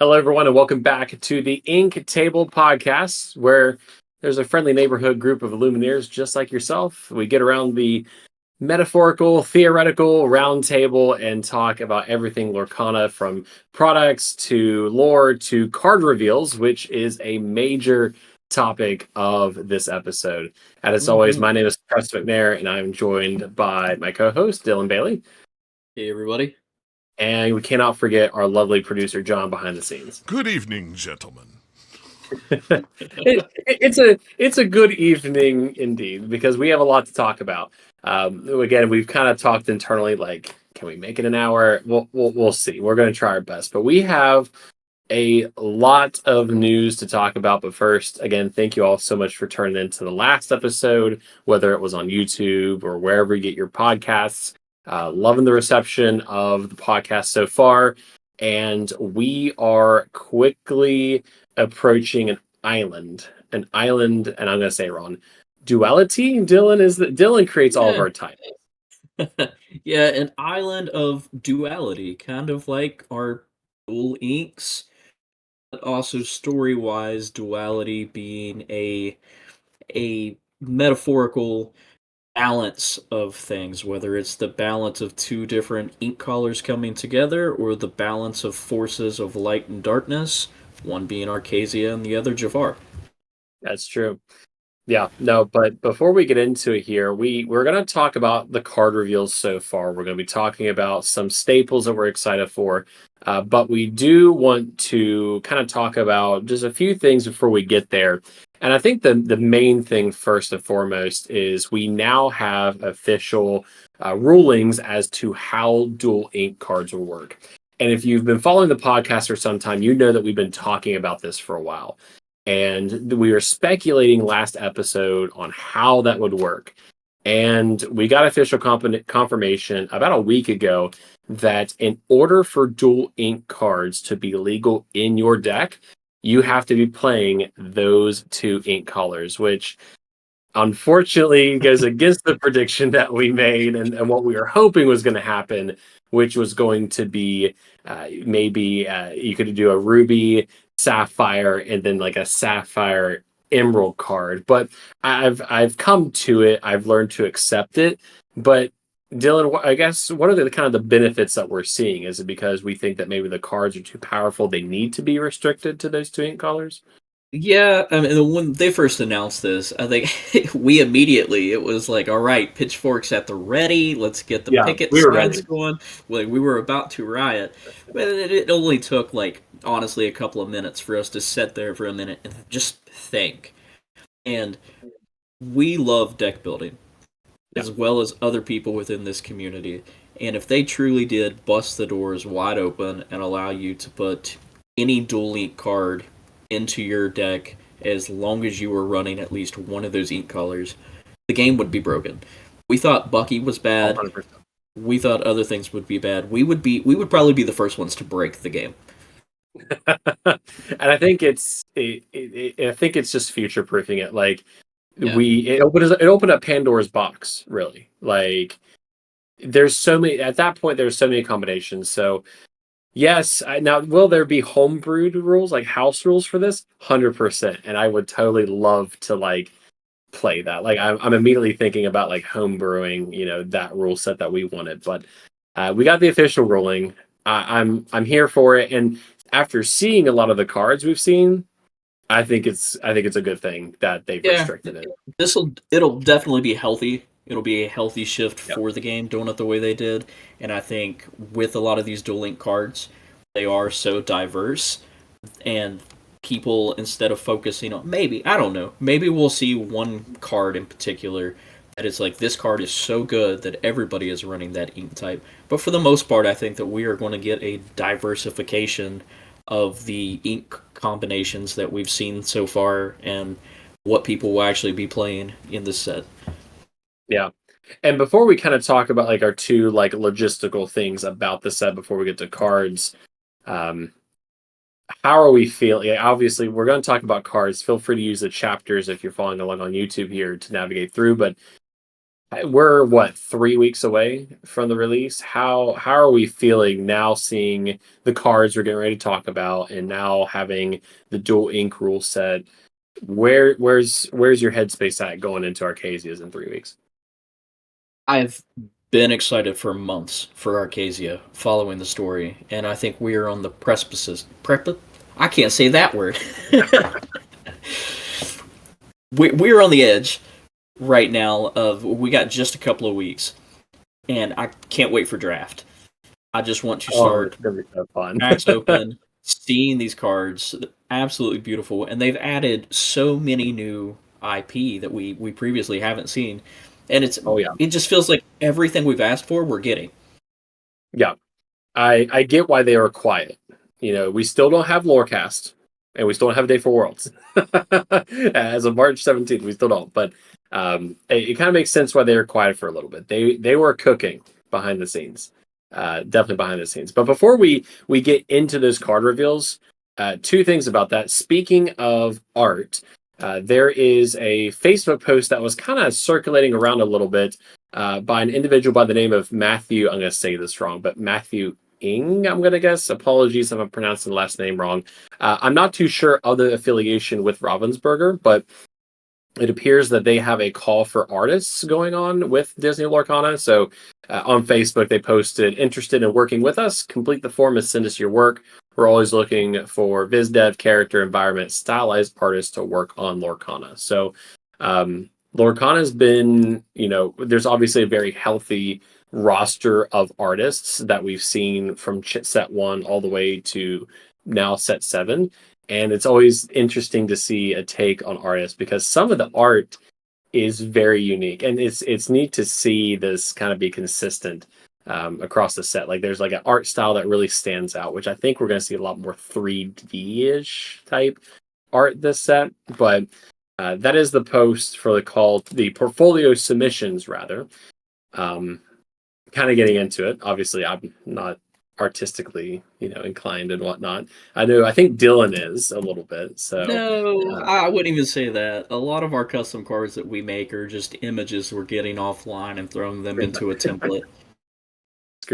Hello, everyone, and welcome back to the Ink Table Podcast, where there's a friendly neighborhood group of Illumineers just like yourself. We get around the metaphorical, theoretical round table and talk about everything Lorcana, from products to lore to card reveals, which is a major topic of this episode. And as always, my name is Preston McNair, and I'm joined by my co-host, Dylan Bailey. Hey, everybody. And we cannot forget our lovely producer, John, behind the scenes. Good evening, gentlemen. It's a good evening indeed, because we have a lot to talk about. Again, we've kind of talked internally, like, can we make it an hour? We'll see. We're going to try our best, but we have a lot of news to talk about. But first, again, thank you all so much for turning into the last episode, whether it was on YouTube or wherever you get your podcasts. Loving the reception of the podcast so far, and we are quickly approaching an island, and I'm going to say it wrong. Duality. Dylan creates all of our titles. Yeah, an island of duality, kind of like our dual inks, but also story-wise, duality being a metaphorical balance of things, whether it's the balance of two different ink colors coming together or the balance of forces of light and darkness, one being Archazia and the other Jafar. That's true. Yeah, no, but before we get into it here, we're going to talk about the card reveals so far. We're going to be talking about some staples that we're excited for, but we do want to kind of talk about just a few things before we get there. And I think the main thing, first and foremost, is we now have official rulings as to how dual ink cards will work. And if you've been following the podcast for some time, you know that we've been talking about this for a while. And we were speculating last episode on how that would work. And we got official confirmation about a week ago that in order for dual ink cards to be legal in your deck, you have to be playing those two ink colors, which unfortunately goes against the prediction that we made and what we were hoping was going to happen, which was going to be maybe you could do a ruby sapphire and then like a sapphire emerald card. But I've come to it. I've learned to accept it. But Dylan, I guess, what are the kind of the benefits that we're seeing? Is it because we think that maybe the cards are too powerful, they need to be restricted to those two ink colors? Yeah, I mean, when they first announced this, I think it was like, all right, pitchforks at the ready, let's get the picket signs going. Like, we were about to riot. But it only took, like, honestly, a couple of minutes for us to sit there for a minute and just think. And we love deck building, as well as other people within this community. And if they truly did bust the doors wide open and allow you to put any dual ink card into your deck, as long as you were running at least one of those ink colors, the game would be broken. We thought Bucky was bad. 100%. We thought other things would be bad. We would probably be the first ones to break the game. And I think I think it's just future proofing it. Like it opened up Pandora's box, really. Like there's so many at that point. There's so many combinations. So yes, now will there be homebrewed rules, like house rules for this? 100%, and I would totally love to like play that. Like I'm immediately thinking about like homebrewing, that rule set that we wanted. But we got the official ruling. I'm here for it, and after seeing a lot of the cards we've seen, I think it's a good thing that they've restricted it. It'll definitely be healthy. It'll be a healthy shift for the game, doing it the way they did. And I think with a lot of these dual link cards, they are so diverse, and people, instead of focusing on maybe we'll see one card in particular that is like, this card is so good that everybody is running that ink type. But for the most part, I think that we are going to get a diversification of the ink combinations that we've seen so far and what people will actually be playing in this set. Yeah. And before we kind of talk about like our two like logistical things about the set before we get to cards, how are we feeling? Yeah, obviously, we're going to talk about cards. Feel free to use the chapters if you're following along on YouTube here to navigate through. But we're what 3 weeks away from the release. How are we feeling now? Seeing the cards we're getting ready to talk about, and now having the dual ink rule set. Where's your headspace at going into Archazia's in 3 weeks? I've been excited for months for Archazia, following the story, and I think we are on the precipice. I can't say that word. We're on the edge right now of we got just a couple of weeks, and I can't wait for draft. I just want to start so fun. packs open, seeing these cards, absolutely beautiful, and they've added so many new IP that we previously haven't seen, and it just feels like everything we've asked for we're getting. Yeah, I get why they are quiet. We still don't have Lorecast, and we still don't have a Day for Worlds. As of March 17th, we still don't. But it kind of makes sense why they were quiet for a little bit. They were cooking behind the scenes, definitely behind the scenes. But before we get into those card reveals, two things about that. Speaking of art, there is a Facebook post that was kind of circulating around a little bit by an individual by the name of Matthew. I'm going to say this wrong, but Matthew I'm going to guess. Apologies if I'm pronouncing the last name wrong. I'm not too sure of the affiliation with Ravensberger, but it appears that they have a call for artists going on with Disney Lorcana. So on Facebook, they posted, interested in working with us, complete the form and send us your work. We're always looking for biz dev, character, environment, stylized artists to work on Lorcana. So Lorcana has been, there's obviously a very healthy roster of artists that we've seen from set 1 all the way to now set 7, and it's always interesting to see a take on artists because some of the art is very unique, and it's neat to see this kind of be consistent across the set. Like there's like an art style that really stands out, which I think we're going to see a lot more 3D-ish type art this set. But that is the post for the portfolio submissions rather. Kind of getting into it. Obviously, I'm not artistically, inclined and whatnot. I think Dylan is a little bit. So no, I wouldn't even say that. A lot of our custom cards that we make are just images we're getting offline and throwing them into a template.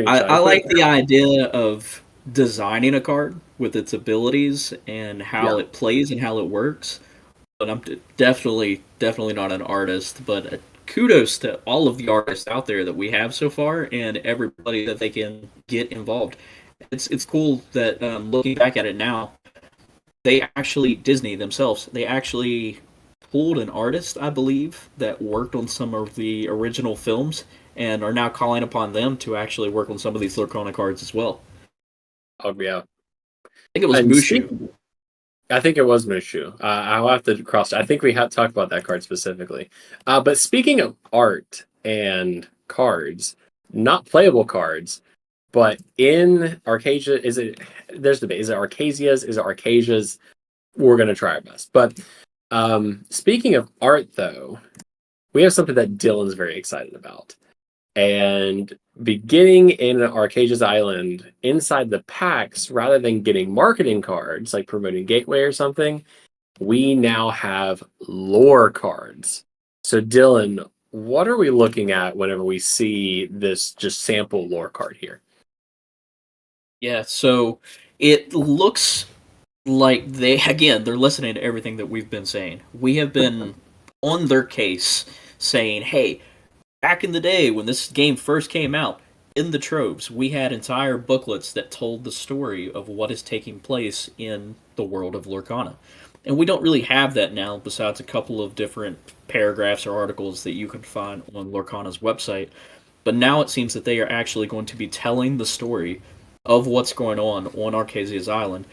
I like the idea of designing a card with its abilities and how it plays and how it works. But I'm definitely not an artist. But kudos to all of the artists out there that we have so far and everybody that they can get involved. It's cool that looking back at it now, Disney themselves, they actually pulled an artist, I believe, that worked on some of the original films and are now calling upon them to actually work on some of these Lorcana cards as well. Oh, yeah. I think it was Mushu. I think it was Mushu. I'll have to cross. I think we had talked about that card specifically. But speaking of art and cards, not playable cards, but in Archazia, there's debate. Is it Archazia's? Is it Archazia's? We're going to try our best. But speaking of art, though, we have something that Dylan's very excited about. And beginning in Archazia's Island, inside the packs, rather than getting marketing cards like promoting Gateway or something, we now have lore cards. So Dylan, what are we looking at whenever we see this just sample lore card here? Yeah, so it looks like they're listening to everything that we've been saying. We have been on their case saying, hey, back in the day when this game first came out, in the troves, we had entire booklets that told the story of what is taking place in the world of Lorcana. And we don't really have that now, besides a couple of different paragraphs or articles that you can find on Lorcana's website. But now it seems that they are actually going to be telling the story of what's going on Archazia's Island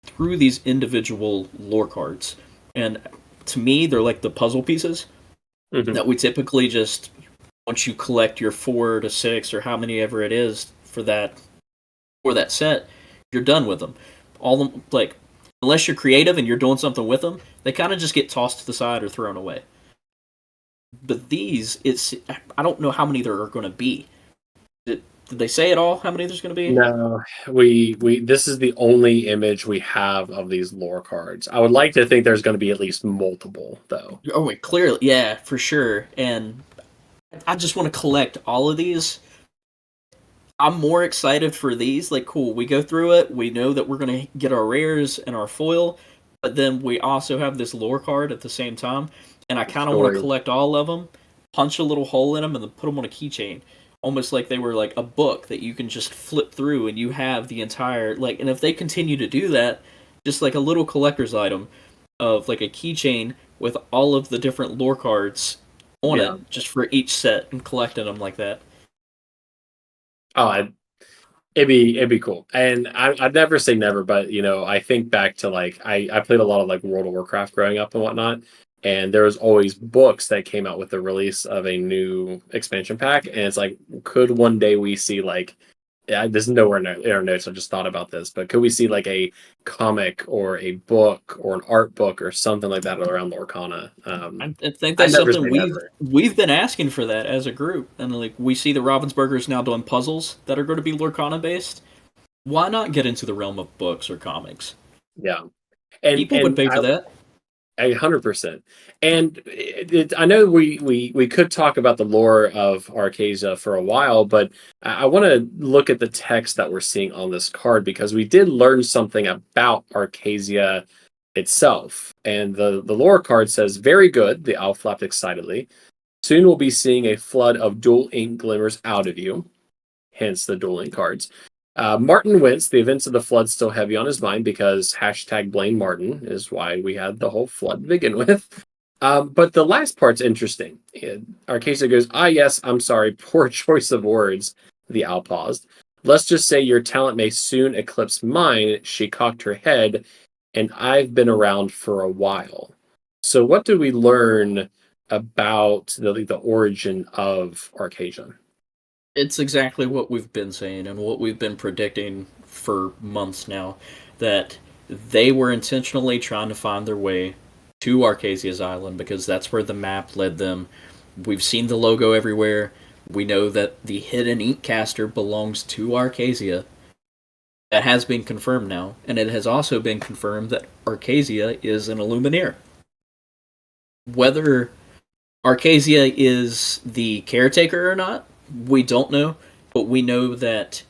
through these individual lore cards. And to me, they're like the puzzle pieces that we typically just, once you collect your 4 to 6 or how many ever it is for that set, you're done with them. All them, like, unless you're creative and you're doing something with them, they kind of just get tossed to the side or thrown away. But these, I don't know how many there are going to be. Did they say at all how many there's going to be? No, this is the only image we have of these lore cards. I would like to think there's going to be at least multiple, though. Oh, wait, clearly, yeah, for sure. And I just want to collect all of these. I'm more excited for these. Like, cool, we go through it. We know that we're going to get our rares and our foil, but then we also have this lore card at the same time. And I kind of want to Story. collect all of them, punch a little hole in them, and then put them on a keychain. Almost like they were like a book that you can just flip through and you have the entire, like, and if they continue to do that, just like a little collector's item of like a keychain with all of the different lore cards on Yeah. it, just for each set and collecting them like that. Oh, it'd be cool. And I'd never say never, but I think back to like I played a lot of like World of Warcraft growing up and whatnot, and there was always books that came out with the release of a new expansion pack, and it's like, could one day we see like, yeah, this is nowhere in our notes. I just thought about this, but could we see like a comic or a book or an art book or something like that around Lorcana? I think I that's never something say never. we've been asking for that as a group, and like we see the Ravensbergers now doing puzzles that are going to be Lorcana based. Why not get into the realm of books or comics? Yeah, and People would pay for that. 100%. And I know we could talk about the lore of Archazia for a while, but I want to look at the text that we're seeing on this card because we did learn something about Archazia itself. And the lore card says, "Very good," the owl flapped excitedly. "Soon we'll be seeing a flood of dual ink glimmers out of you," hence the dual ink cards. Martin winced. The events of the flood still heavy on his mind because hashtag blame Martin is why we had the whole flood to begin with. But the last part's interesting. Arcasia goes, "Ah, yes, I'm sorry. Poor choice of words." The owl paused. "Let's just say your talent may soon eclipse mine." She cocked her head, "and I've been around for a while." So what do we learn about the origin of Arcasia? It's exactly what we've been saying and what we've been predicting for months now, that they were intentionally trying to find their way to Arcasia's island because that's where the map led them. We've seen the logo everywhere. We know that the hidden ink caster belongs to Arcasia. That has been confirmed now, and it has also been confirmed that Arcasia is an Illumineer. Whether Arcasia is the caretaker or not, we don't know, but we know that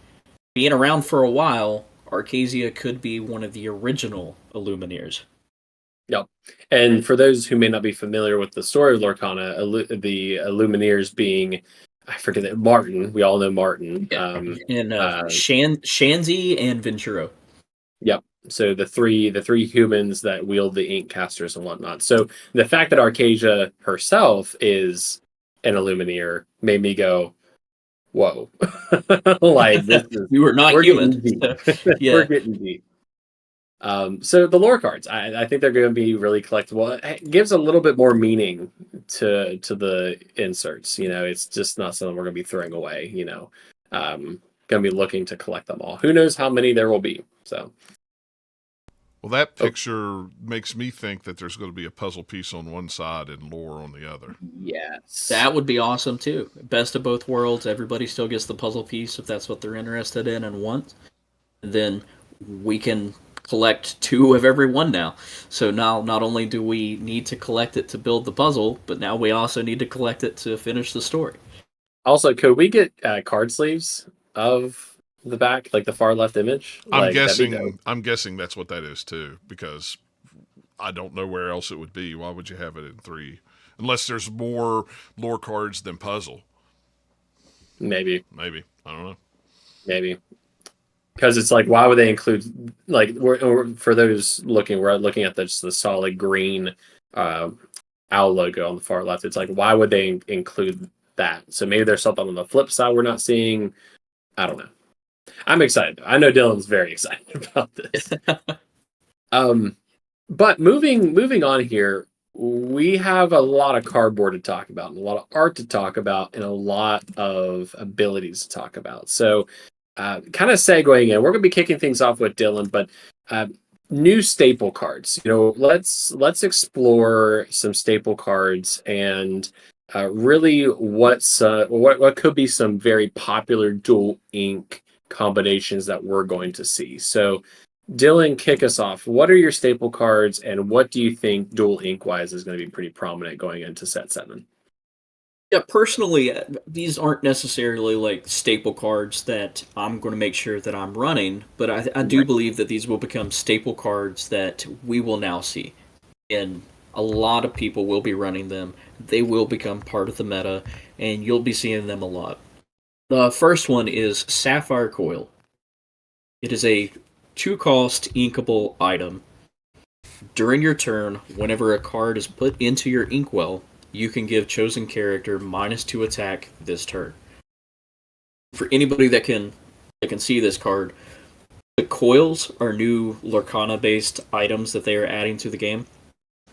being around for a while, Arcasia could be one of the original Illumineers. Yep. And for those who may not be familiar with the story of Lorcana, the Illumineers being, I forget that, Martin. We all know Martin. Yeah. And Shanzi and Venturo. Yep. So the three humans that wield the ink casters and whatnot. So the fact that Arcasia herself is an Illumineer made me go, "Whoa!" Like this is You were not we're human. getting deep. So, yeah. We're getting deep. So the lore cards, I think they're going to be really collectible. It gives a little bit more meaning to the inserts. It's just not something we're going to be throwing away. Going to be looking to collect them all. Who knows how many there will be? So. Well, that picture makes me think that there's going to be a puzzle piece on one side and lore on the other. Yes. That would be awesome too. Best of both worlds. Everybody still gets the puzzle piece if that's what they're interested in and want. Then we can collect 2 of every one now. So now not only do we need to collect it to build the puzzle, but now we also need to collect it to finish the story. Also, could we get card sleeves of the back, like the far left image? I'm guessing that's what that is too, because I don't know where else it would be. Why would you have it in 3? Unless there's more lore cards than puzzle. Maybe. I don't know. Maybe. Because it's like, why would they include, like, for those looking, we're looking at the solid green owl logo on the far left. It's like, why would they include that? So maybe there's something on the flip side we're not seeing. I don't know. I'm excited. I know Dylan's very excited about this. But moving on here, we have a lot of cardboard to talk about, and a lot of art to talk about, and a lot of abilities to talk about. So, kind of segueing in, we're going to be kicking things off with Dylan, but new staple cards. Let's explore some staple cards and really what could be some very popular dual ink combinations that we're going to see. So, Dylan, kick us off. What are your staple cards, and what do you think dual ink wise is going to be pretty prominent going into set 7? Yeah, personally, these aren't necessarily like staple cards that I'm going to make sure that I'm running, but I do believe that these will become staple cards that we will now see. And a lot of people will be running them. They will become part of the meta, and you'll be seeing them a lot. The first one is Sapphire Coil. It is a 2-cost inkable item. During your turn, whenever a card is put into your Inkwell, you can give chosen character -2 attack this turn. For anybody that can see this card, the coils are new Lorcana based items that they are adding to the game.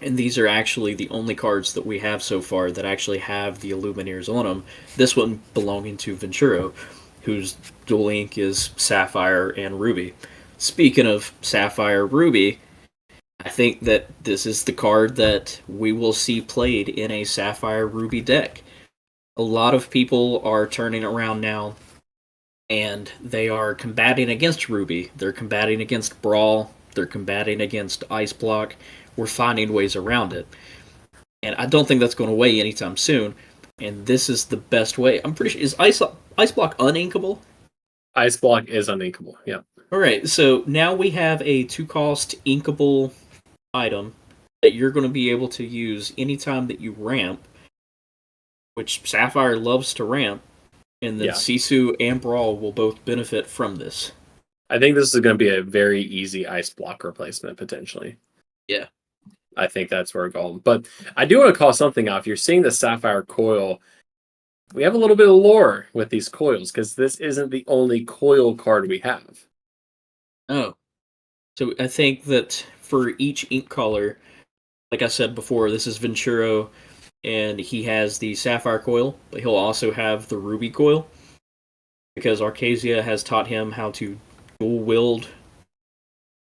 And these are actually the only cards that we have so far that actually have the Illumineers on them. This one belonging to Venturo, whose dual ink is Sapphire and Ruby. Speaking of Sapphire Ruby, I think that this is the card that we will see played in a Sapphire Ruby deck. A lot of people are turning around now and they are combating against Ruby. They're combating against Brawl. They're combating against Ice Block. We're finding ways around it. And I don't think that's going away anytime soon. And this is the best way. I'm pretty sure. Is Ice Block uninkable? Ice Block is uninkable, yeah. Alright, so now we have a 2-cost inkable item that you're going to be able to use anytime that you ramp, which Sapphire loves to ramp, and then Sisu and Brawl will both benefit from this. I think this is going to be a very easy Ice Block replacement, potentially. Yeah. I think that's where we're going. But I do want to call something out. If you're seeing the Sapphire Coil, we have a little bit of lore with these coils, because this isn't the only coil card we have. Oh. So I think that for each ink color, like I said before, this is Venturo, and he has the Sapphire Coil, but he'll also have the Ruby Coil, because Archazia has taught him how to dual-wield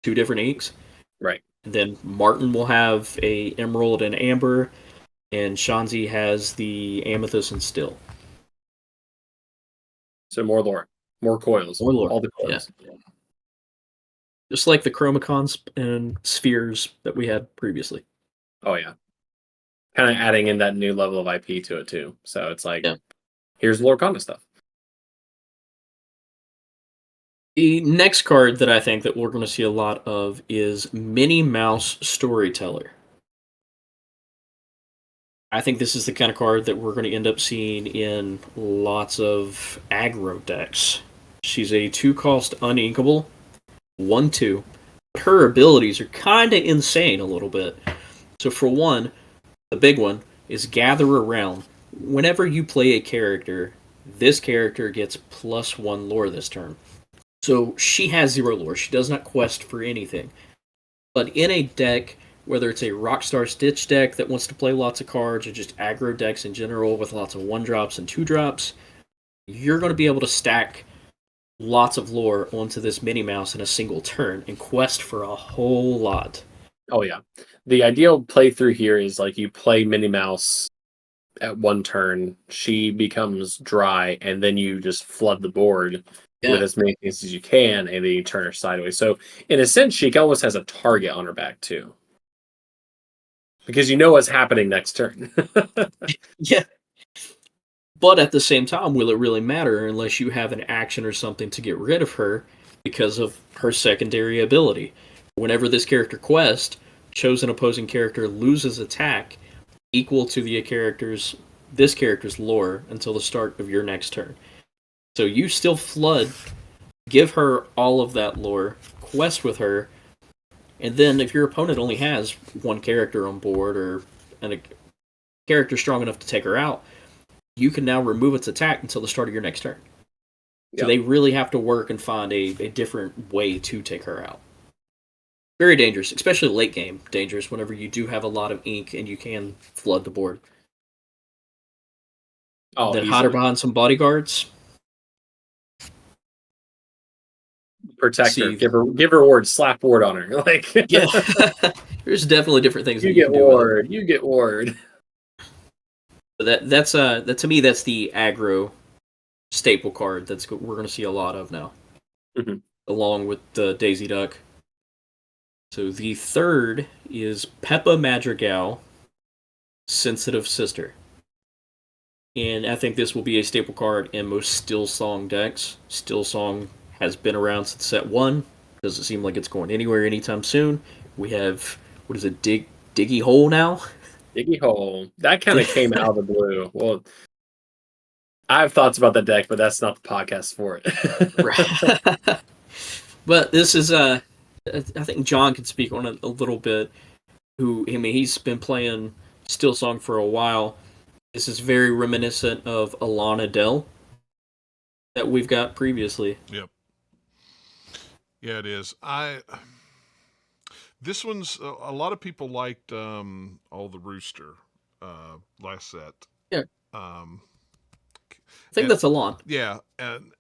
2 different inks. Right. And then Martin will have a Emerald and Amber, and Shanzi has the Amethyst and Still. So more lore. More coils. More lore. All the coils. Yeah. Just like the Chromicons and Spheres that we had previously. Oh, yeah. Kind of adding in that new level of IP to it, too. So it's like, here's Lorcana stuff. The next card that I think that we're going to see a lot of is Minnie Mouse Storyteller. I think this is the kind of card that we're going to end up seeing in lots of aggro decks. She's a 2-cost uninkable, 1/2. Her abilities are kind of insane a little bit. So for one, the big one is Gather Around. Whenever you play a character, this character gets +1 lore this turn. So she has 0 lore. She does not quest for anything. But in a deck, whether it's a Rockstar Stitch deck that wants to play lots of cards, or just aggro decks in general with lots of 1-drops and 2-drops, you're going to be able to stack lots of lore onto this Minnie Mouse in a single turn and quest for a whole lot. Oh, yeah. The ideal playthrough here is like you play Minnie Mouse at 1 turn, she becomes dry, and then you just flood the board with as many things as you can, and then you turn her sideways. So, in a sense, she almost has a target on her back, too. Because you know what's happening next turn. Yeah. But at the same time, will it really matter unless you have an action or something to get rid of her because of her secondary ability? Whenever this character quests, chosen opposing character loses attack equal to this character's lore until the start of your next turn. So you still flood, give her all of that lore, quest with her, and then if your opponent only has 1 character on board and a character strong enough to take her out, you can now remove its attack until the start of your next turn. So they really have to work and find a different way to take her out. Very dangerous, especially late game dangerous whenever you do have a lot of ink and you can flood the board. Oh, then hide her behind some bodyguards. Protect her. Give her ward. Slap ward on her. Like yeah, there's definitely different things. You get ward. You get ward. That's to me that's the aggro staple card we're going to see a lot of now, along with the Daisy Duck. So the third is Peppa Madrigal, Sensitive Sister. And I think this will be a staple card in most Still Song decks. Still Song has been around since set 1. Doesn't seem like it's going anywhere anytime soon. We have, what is it, Diggy Hole now? Diggy Hole. That kind of came out of the blue. Well, I have thoughts about the deck, but that's not the podcast for it. But this is, I think John can speak on it a little bit. He's been playing Still Song for a while. This is very reminiscent of Alana Dell that we've got previously. Yep. Yeah, it is. This one's a lot of people liked all the Rooster last set. Yeah. I think that's a lot. Yeah, and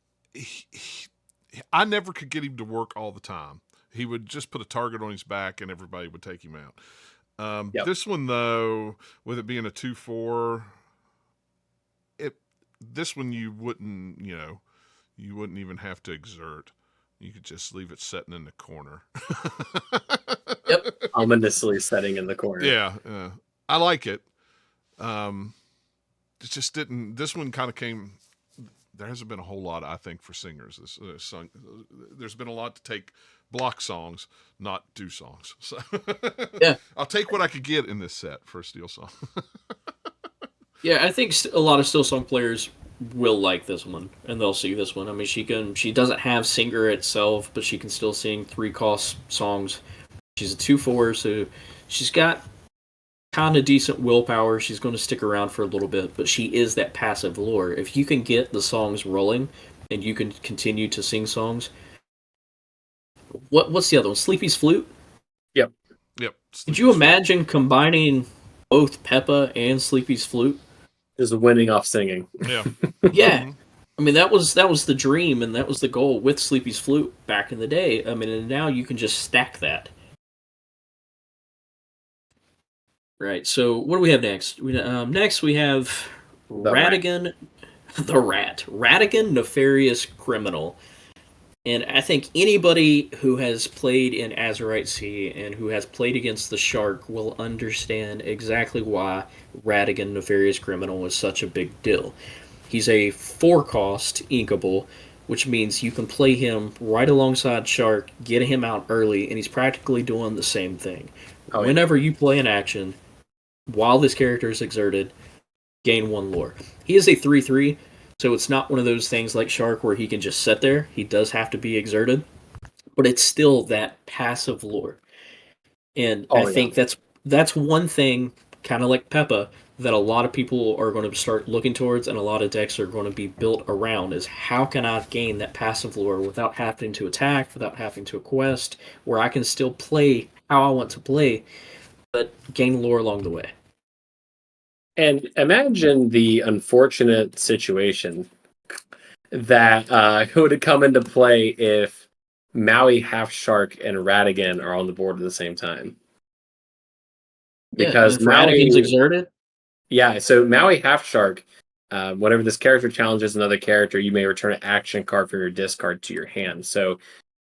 I never could get him to work all the time. He would just put a target on his back and everybody would take him out. This one, though, with it being a 2/4, this one you wouldn't even have to exert. You could just leave it sitting in the corner. Yep, ominously setting in the corner. Yeah, I like it. It just didn't. This one kind of came. There hasn't been a whole lot, I think, for singers. There's been a lot to take block songs, not do songs. So yeah, I'll take what I could get in this set for a Steel Song. Yeah, I think a lot of Still Song players will like this one, and they'll see this one. I mean, she doesn't have Singer itself, but she can still sing 3-cost songs. She's a 2/4, so she's got kind of decent willpower. She's going to stick around for a little bit, but she is that passive lore. If you can get the songs rolling, and you can continue to sing songs. What's the other one? Sleepy's Flute? Yep. Could you imagine combining both Peppa and Sleepy's Flute? Is winning off singing. Yeah. Yeah. I mean, that was the dream, and that was the goal with Sleepy's Flute back in the day. I mean, and now you can just stack that. Right, so what do we have next? Next we have Ratigan, the Rat. Ratigan, Nefarious Criminal. And I think anybody who has played in Azurite Sea and who has played against the Shark will understand exactly why Ratigan, Nefarious Criminal is such a big deal. He's a 4-cost inkable, which means you can play him right alongside Shark, get him out early, and he's practically doing the same thing. Whenever you play an action, while this character is exerted, gain 1 lore. He is a 3/3, so it's not one of those things like Shark where he can just sit there. He does have to be exerted, but it's still that passive lore. And I think that's one thing, kind of like Peppa, that a lot of people are going to start looking towards, and a lot of decks are going to be built around, is how can I gain that passive lore without having to attack, without having to quest, where I can still play how I want to play, but gain lore along the way. And imagine the unfortunate situation that would come into play if Maui, Half Shark, and Ratigan are on the board at the same time. Because Ratigan's exerted? Yeah, so Maui, Half Shark, whenever this character challenges another character, you may return an action card from your discard to your hand. So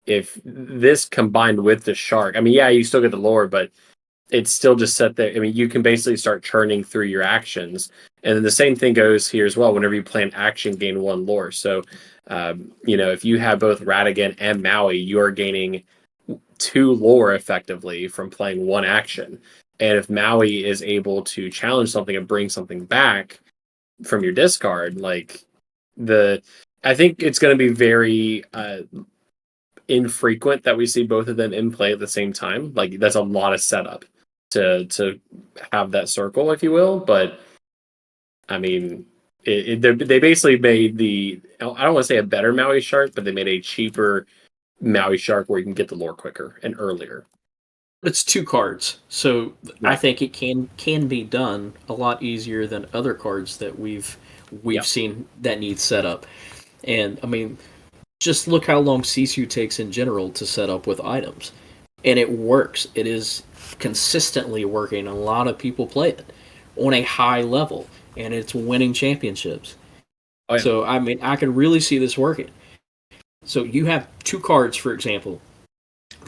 if this combined with the Shark, I mean, yeah, you still get the lore, but it's still just set there. I mean, you can basically start churning through your actions. And then the same thing goes here as well. Whenever you play an action, gain 1 lore. So, if you have both Ratigan and Maui, you are gaining 2 lore effectively from playing 1 action. And if Maui is able to challenge something and bring something back from your discard, I think it's going to be very infrequent that we see both of them in play at the same time. Like, that's a lot of setup to have that circle, if you will. But I mean, they basically made I don't want to say a better Maui Shark, but they made a cheaper Maui Shark where you can get the lore quicker and earlier. It's 2 cards, so right. I think it can be done a lot easier than other cards that we've seen that need setup. And I mean, just look how long Sisu takes in general to set up with items, and it works. It is consistently working. A lot of people play it on a high level, and it's winning championships. Oh, yeah. So I mean, I can really see this working. So you have 2 cards, for example.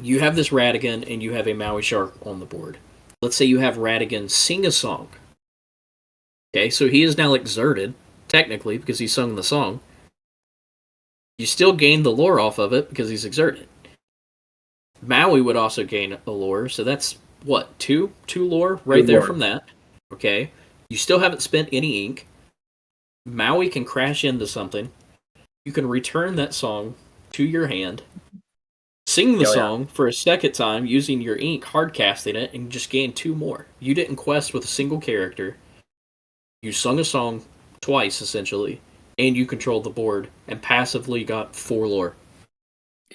You have this Ratigan, and you have a Maui Shark on the board. Let's say you have Ratigan sing a song. Okay, so he is now exerted. technically, because he sung the song. You still gain the lore off of it because he's exerted. Maui would also gain a lore, so that's what, two lore right there from that. Okay, you still haven't spent any ink. Maui can crash into something. You can return that song to your hand, sing the song for a second time using your ink, hard casting it, and just gain 2 more. You didn't quest with a single character. You sung a song twice, essentially, and you controlled the board, and passively got 4 lore.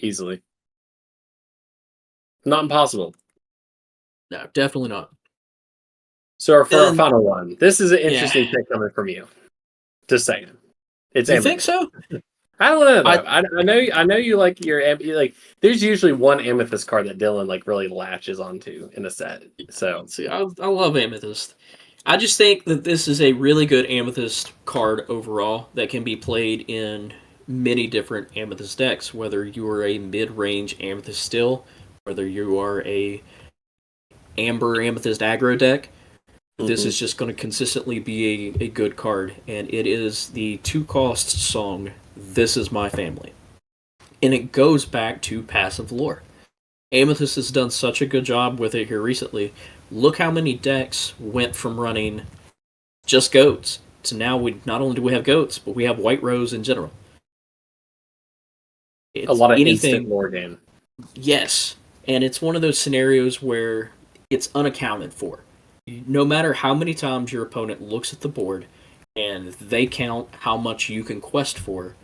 Easily. Not impossible. No, definitely not. So for our final one, this is an interesting pick coming from you. Just saying. It's you think so? I don't know. Though. I know you like your like. There's usually one Amethyst card that Dylan like really latches onto in a set. So see, I love Amethyst. I just think that this is a really good Amethyst card overall that can be played in many different Amethyst decks. Whether you are a mid-range Amethyst still, whether you are a Amber Amethyst aggro deck, this is just going to consistently be a good card, and it is the 2-cost song, This Is My Family. And it goes back to passive lore. Amethyst has done such a good job with it here recently. Look how many decks went from running just goats to now not only do we have goats, but we have White Rose in general. It's a lot of instant lore game. Yes, and it's one of those scenarios where it's unaccounted for. No matter how many times your opponent looks at the board and they count how much you can quest for,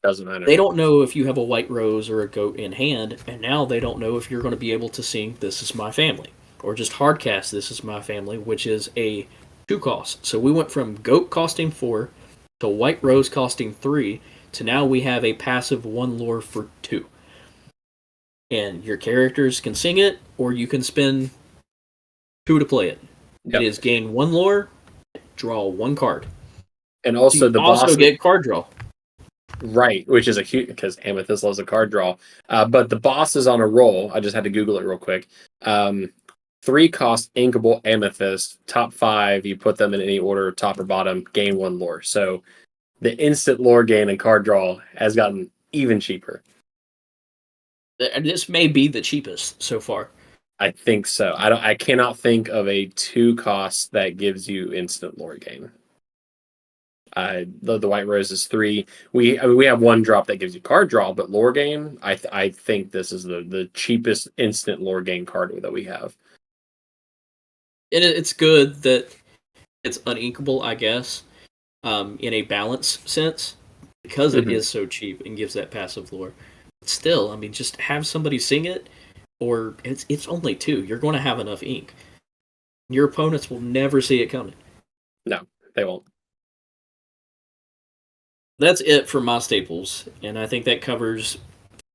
doesn't matter. They don't know if you have a White Rose or a goat in hand, and now they don't know if you're going to be able to sing This Is My Family, or just hardcast This Is My Family, which is a 2-cost. So we went from goat costing 4 to White Rose costing 3 to now we have a passive 1 lore for 2. And your characters can sing it, or you can spend 2 to play it. Yep. It is gain 1 lore, draw 1 card. And also the boss get card draw. Right, which is a cute because Amethyst loves a card draw. But the boss is on a roll. I just had to Google it real quick. 3-cost inkable Amethyst, top 5. You put them in any order, top or bottom, gain 1 lore. So the instant lore gain and card draw has gotten even cheaper. And this may be the cheapest so far. I think so. I cannot think of a 2-cost that gives you instant lore gain. The White Rose is 3. We have 1 drop that gives you card draw, but lore gain, I think this is the cheapest instant lore gain card that we have. And it's good that it's uninkable, I guess, in a balance sense, because it is so cheap and gives that passive lore. But still, I mean, just have somebody sing it, or it's only 2. You're going to have enough ink. Your opponents will never see it coming. No, they won't. That's it for my staples, and I think that covers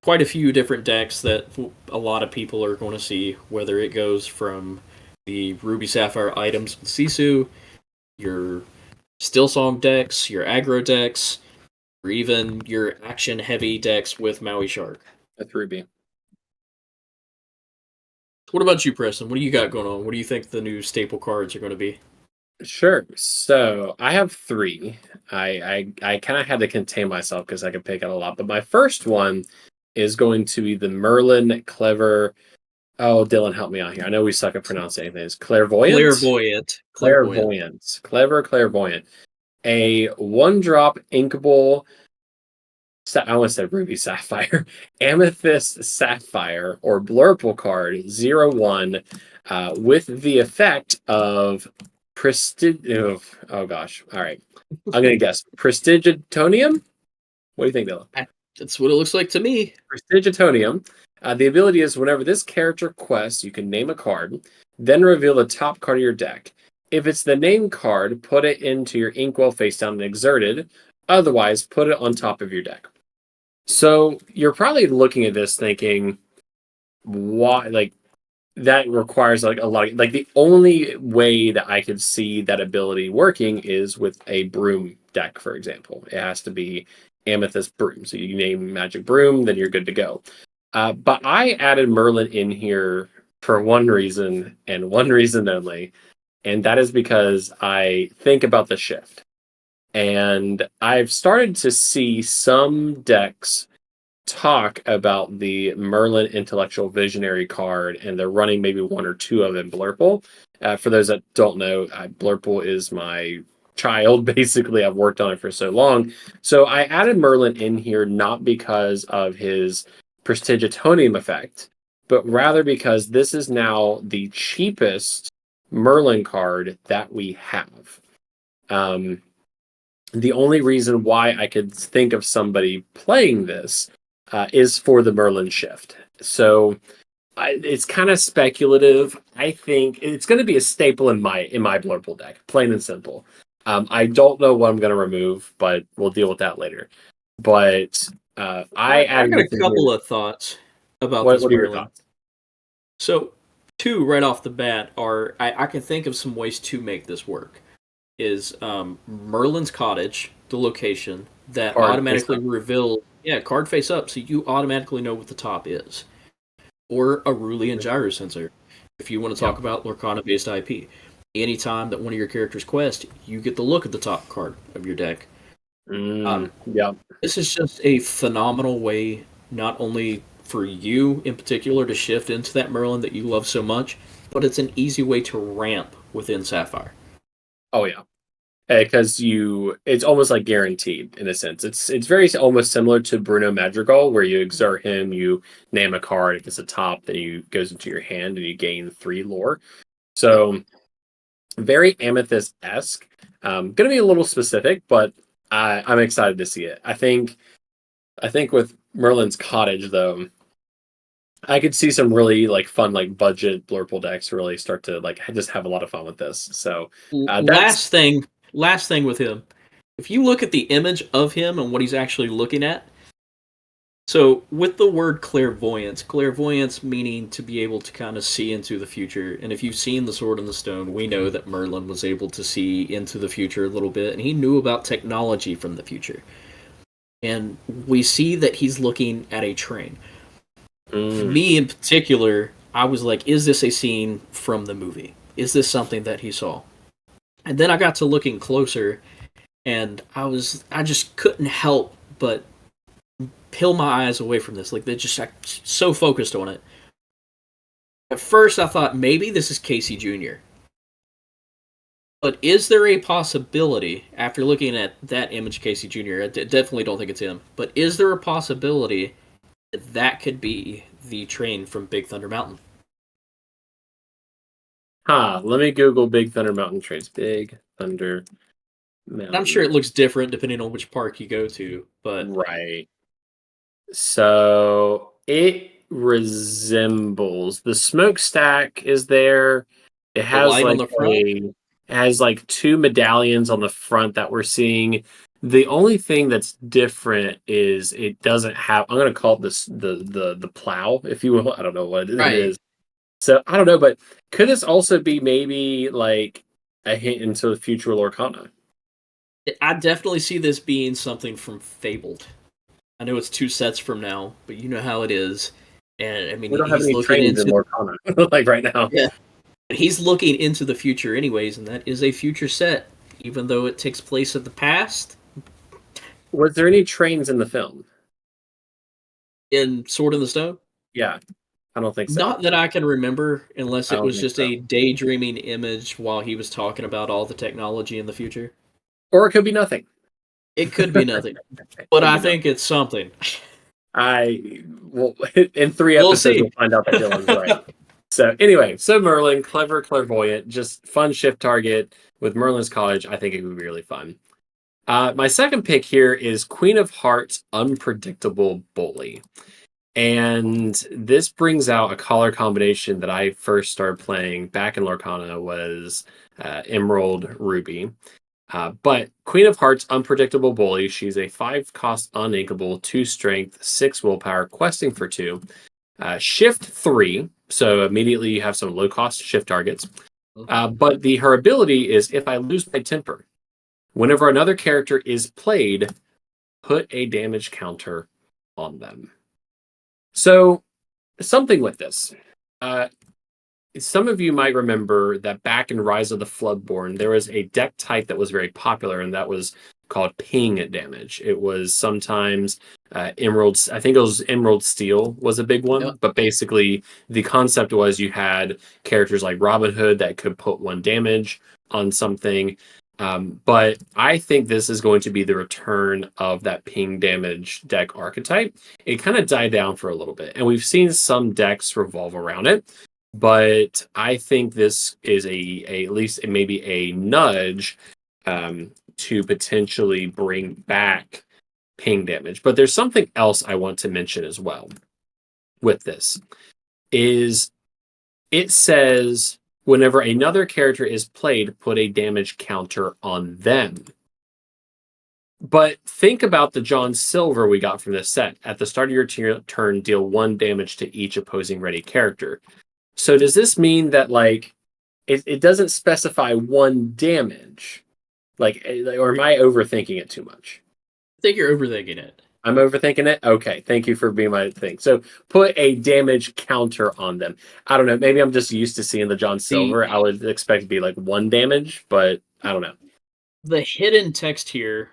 quite a few different decks that a lot of people are going to see, whether it goes from the Ruby Sapphire items with Sisu, your Stillsong decks, your aggro decks, or even your action-heavy decks with Maui Shark. That's Ruby. What about you, Preston? What do you got going on? What do you think the new staple cards are going to be? Sure. So I have 3. I kind of had to contain myself because I could pick out a lot. But my first one is going to be the Merlin Clever. Oh, Dylan, help me out here. I know we suck at pronouncing anything. It's Clairvoyant. Clairvoyant. Clever Clairvoyant. A 1-drop inkable. I want to say Ruby Sapphire. Amethyst Sapphire or Blurple card 0/1 with the effect of oh gosh. All right. I'm going to guess. Prestigiotonium? What do you think, Dylan? That's what it looks like to me. Prestigiotonium. The ability is whenever this character quests, you can name a card, then reveal the top card of your deck. If it's the name card, put it into your Inkwell face down and exerted. Otherwise, put it on top of your deck. So you're probably looking at this thinking, why? Like, that requires like a lot of, like, the only way that I could see that ability working is with a broom deck, for example. It has to be Amethyst Broom. So you name Magic Broom, then you're good to go. But I added Merlin in here for one reason and one reason only, and that is because I think about the shift. And I've started to see some decks talk about the Merlin Intellectual Visionary card, and they're running maybe one or two of them Blurple. For those that don't know, Blurple is my child. Basically, I've worked on it for so long. So I added Merlin in here not because of his Prestigiatonium effect, but rather because this is now the cheapest Merlin card that we have. The only reason why I could think of somebody playing this is for the Merlin shift. So it's kind of speculative. I think it's going to be a staple in my Blurple deck, plain and simple. I don't know what I'm going to remove, but we'll deal with that later. But I got a couple of thoughts about this what are Merlin. your thoughts? So, two right off the bat are I can think of some ways to make this work. Is Merlin's Cottage, the location that Card automatically reveals, card face up, so you automatically know what the top is. Or a Rulian Gyro Sensor, if you want to talk about Lorcana-based IP. Anytime that one of your characters quest, you get to look at the top card of your deck. This is just a phenomenal way, not only for you in particular to shift into that Merlin that you love so much, but it's an easy way to ramp within Sapphire. Oh yeah, because it's almost like guaranteed in a sense. It's very almost similar to Bruno Madrigal, where you exert him, you name a card. If it's a top, then you goes into your hand and you gain 3 lore. So very Amethyst-esque. Going to be a little specific, but I'm excited to see it. I think with Merlin's Cottage though, I could see some really fun budget Blurple decks really start to just have a lot of fun with this. So last thing with him, if you look at the image of him and what he's actually looking at, so with the word clairvoyance meaning to be able to kind of see into the future, and if you've seen The Sword in the Stone, we know that Merlin was able to see into the future a little bit, and he knew about technology from the future. And we see that he's looking at a train. Me in particular, I was like, is this a scene from the movie? Is this something that he saw? And then I got to looking closer, and I just couldn't help but peel my eyes away from this. They're just so focused on it. At first, I thought maybe this is Casey Jr. But is there a possibility, after looking at that image, Casey Jr., I definitely don't think it's him, but is there a possibility that could be the train from Big Thunder Mountain? Let me Google Big Thunder Mountain trains. Big Thunder Mountain. I'm sure it looks different depending on which park you go to, but right. So it resembles the smokestack is there. It has on the front. It has 2 medallions on the front that we're seeing. The only thing that's different is it doesn't have. I'm going to call it this the plow, if you will. I don't know what it is. So I don't know, but could this also be maybe a hint into the future Lorcana? I definitely see this being something from Fabled. I know it's 2 sets from now, but you know how it is. And I mean, we don't have any trains in Lorcana right now. Yeah, he's looking into the future, anyways, and that is a future set, even though it takes place in the past. Was there any trains in the film? In Sword in the Stone? Yeah, I don't think so. Not that I can remember, unless it was just a daydreaming image while he was talking about all the technology in the future. Or it could be nothing. It could be nothing. But I think it's something. In 3 episodes, we'll find out that Dylan's right. So anyway, Merlin, clever, clairvoyant, just fun shift target with Merlin's College. I think it would be really fun. My second pick here is Queen of Hearts, Unpredictable Bully. And this brings out a color combination that I first started playing back in Lorcana was Emerald Ruby. But Queen of Hearts, Unpredictable Bully, she's a 5-cost uninkable, 2 strength, 6 willpower, questing for 2. Shift 3, so immediately you have some low-cost shift targets. But her ability is, if I lose my temper, whenever another character is played, put a damage counter on them. So, something with this. some of you might remember that back in Rise of the Floodborn, there was a deck type that was very popular, and that was called ping damage. It was sometimes emeralds. I think it was Emerald Steel was a big one. Yep. But basically, the concept was you had characters like Robin Hood that could put 1 damage on something. But I think this is going to be the return of that ping damage deck archetype. It kind of died down for a little bit, and we've seen some decks revolve around it. But I think this is at least maybe a nudge to potentially bring back ping damage. But there's something else I want to mention as well with this. Is it says whenever another character is played, put a damage counter on them. But think about the John Silver we got from this set. At the start of your turn, deal 1 damage to each opposing ready character. So does this mean that, like, it doesn't specify 1 damage? Like, or am I overthinking it too much? I think you're overthinking it. I'm overthinking it? Okay, thank you for being my thing. So put a damage counter on them. I don't know. Maybe I'm just used to seeing the John Silver. I would expect to be like 1 damage, but I don't know. The hidden text here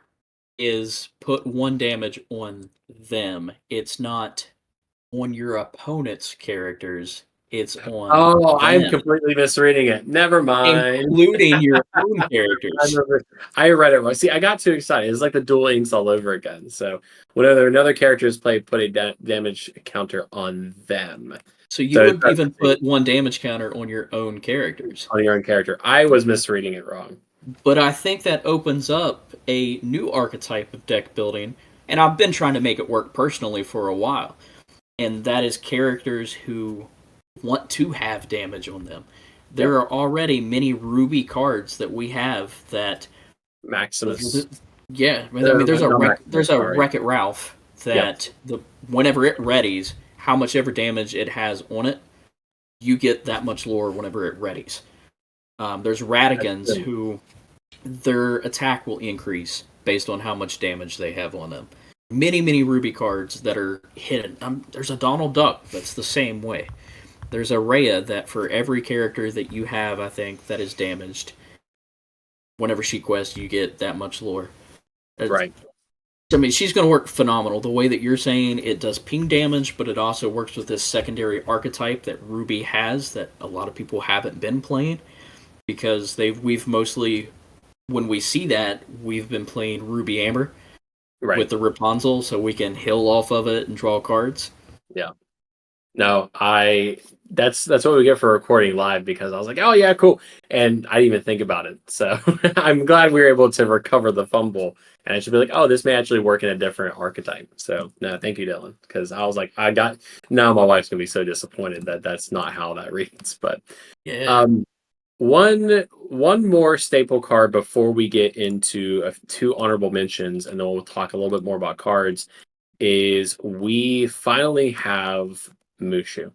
is put 1 damage on them. It's not on your opponent's characters. It's on them. I'm completely misreading it. Never mind. Including your own characters. I read it wrong. See, I got too excited. It's like the Duel Inks all over again. So whenever another character is played, put a damage counter on them. So you would even put 1 damage counter on your own characters. On your own character. I was misreading it wrong. But I think that opens up a new archetype of deck building, and I've been trying to make it work personally for a while. And that is characters who want to have damage on them. There are already many Ruby cards that we have that Maximus. Yeah, I mean, there's a Wreck-It Ralph that whenever it readies, how much ever damage it has on it, you get that much lore whenever it readies. There's Radigans who their attack will increase based on how much damage they have on them. Many Ruby cards that are hidden. There's a Donald Duck that's the same way. There's a Rhea that for every character that you have, I think, that is damaged, whenever she quests, you get that much lore. Right. I mean, she's going to work phenomenal. The way that you're saying it does ping damage, but it also works with this secondary archetype that Ruby has that a lot of people haven't been playing, because we've mostly, when we see that, we've been playing Ruby Amber with the Rapunzel, so we can heal off of it and draw cards. Yeah. No, that's what we get for recording live, because I was like, oh yeah, cool. And I didn't even think about it. So I'm glad we were able to recover the fumble. And I should be like, oh, this may actually work in a different archetype. So no, thank you, Dylan. Because I was like, now my wife's going to be so disappointed that that's not how that reads. But yeah. One more staple card before we get into 2 honorable mentions, and then we'll talk a little bit more about cards, is we finally have Mushu.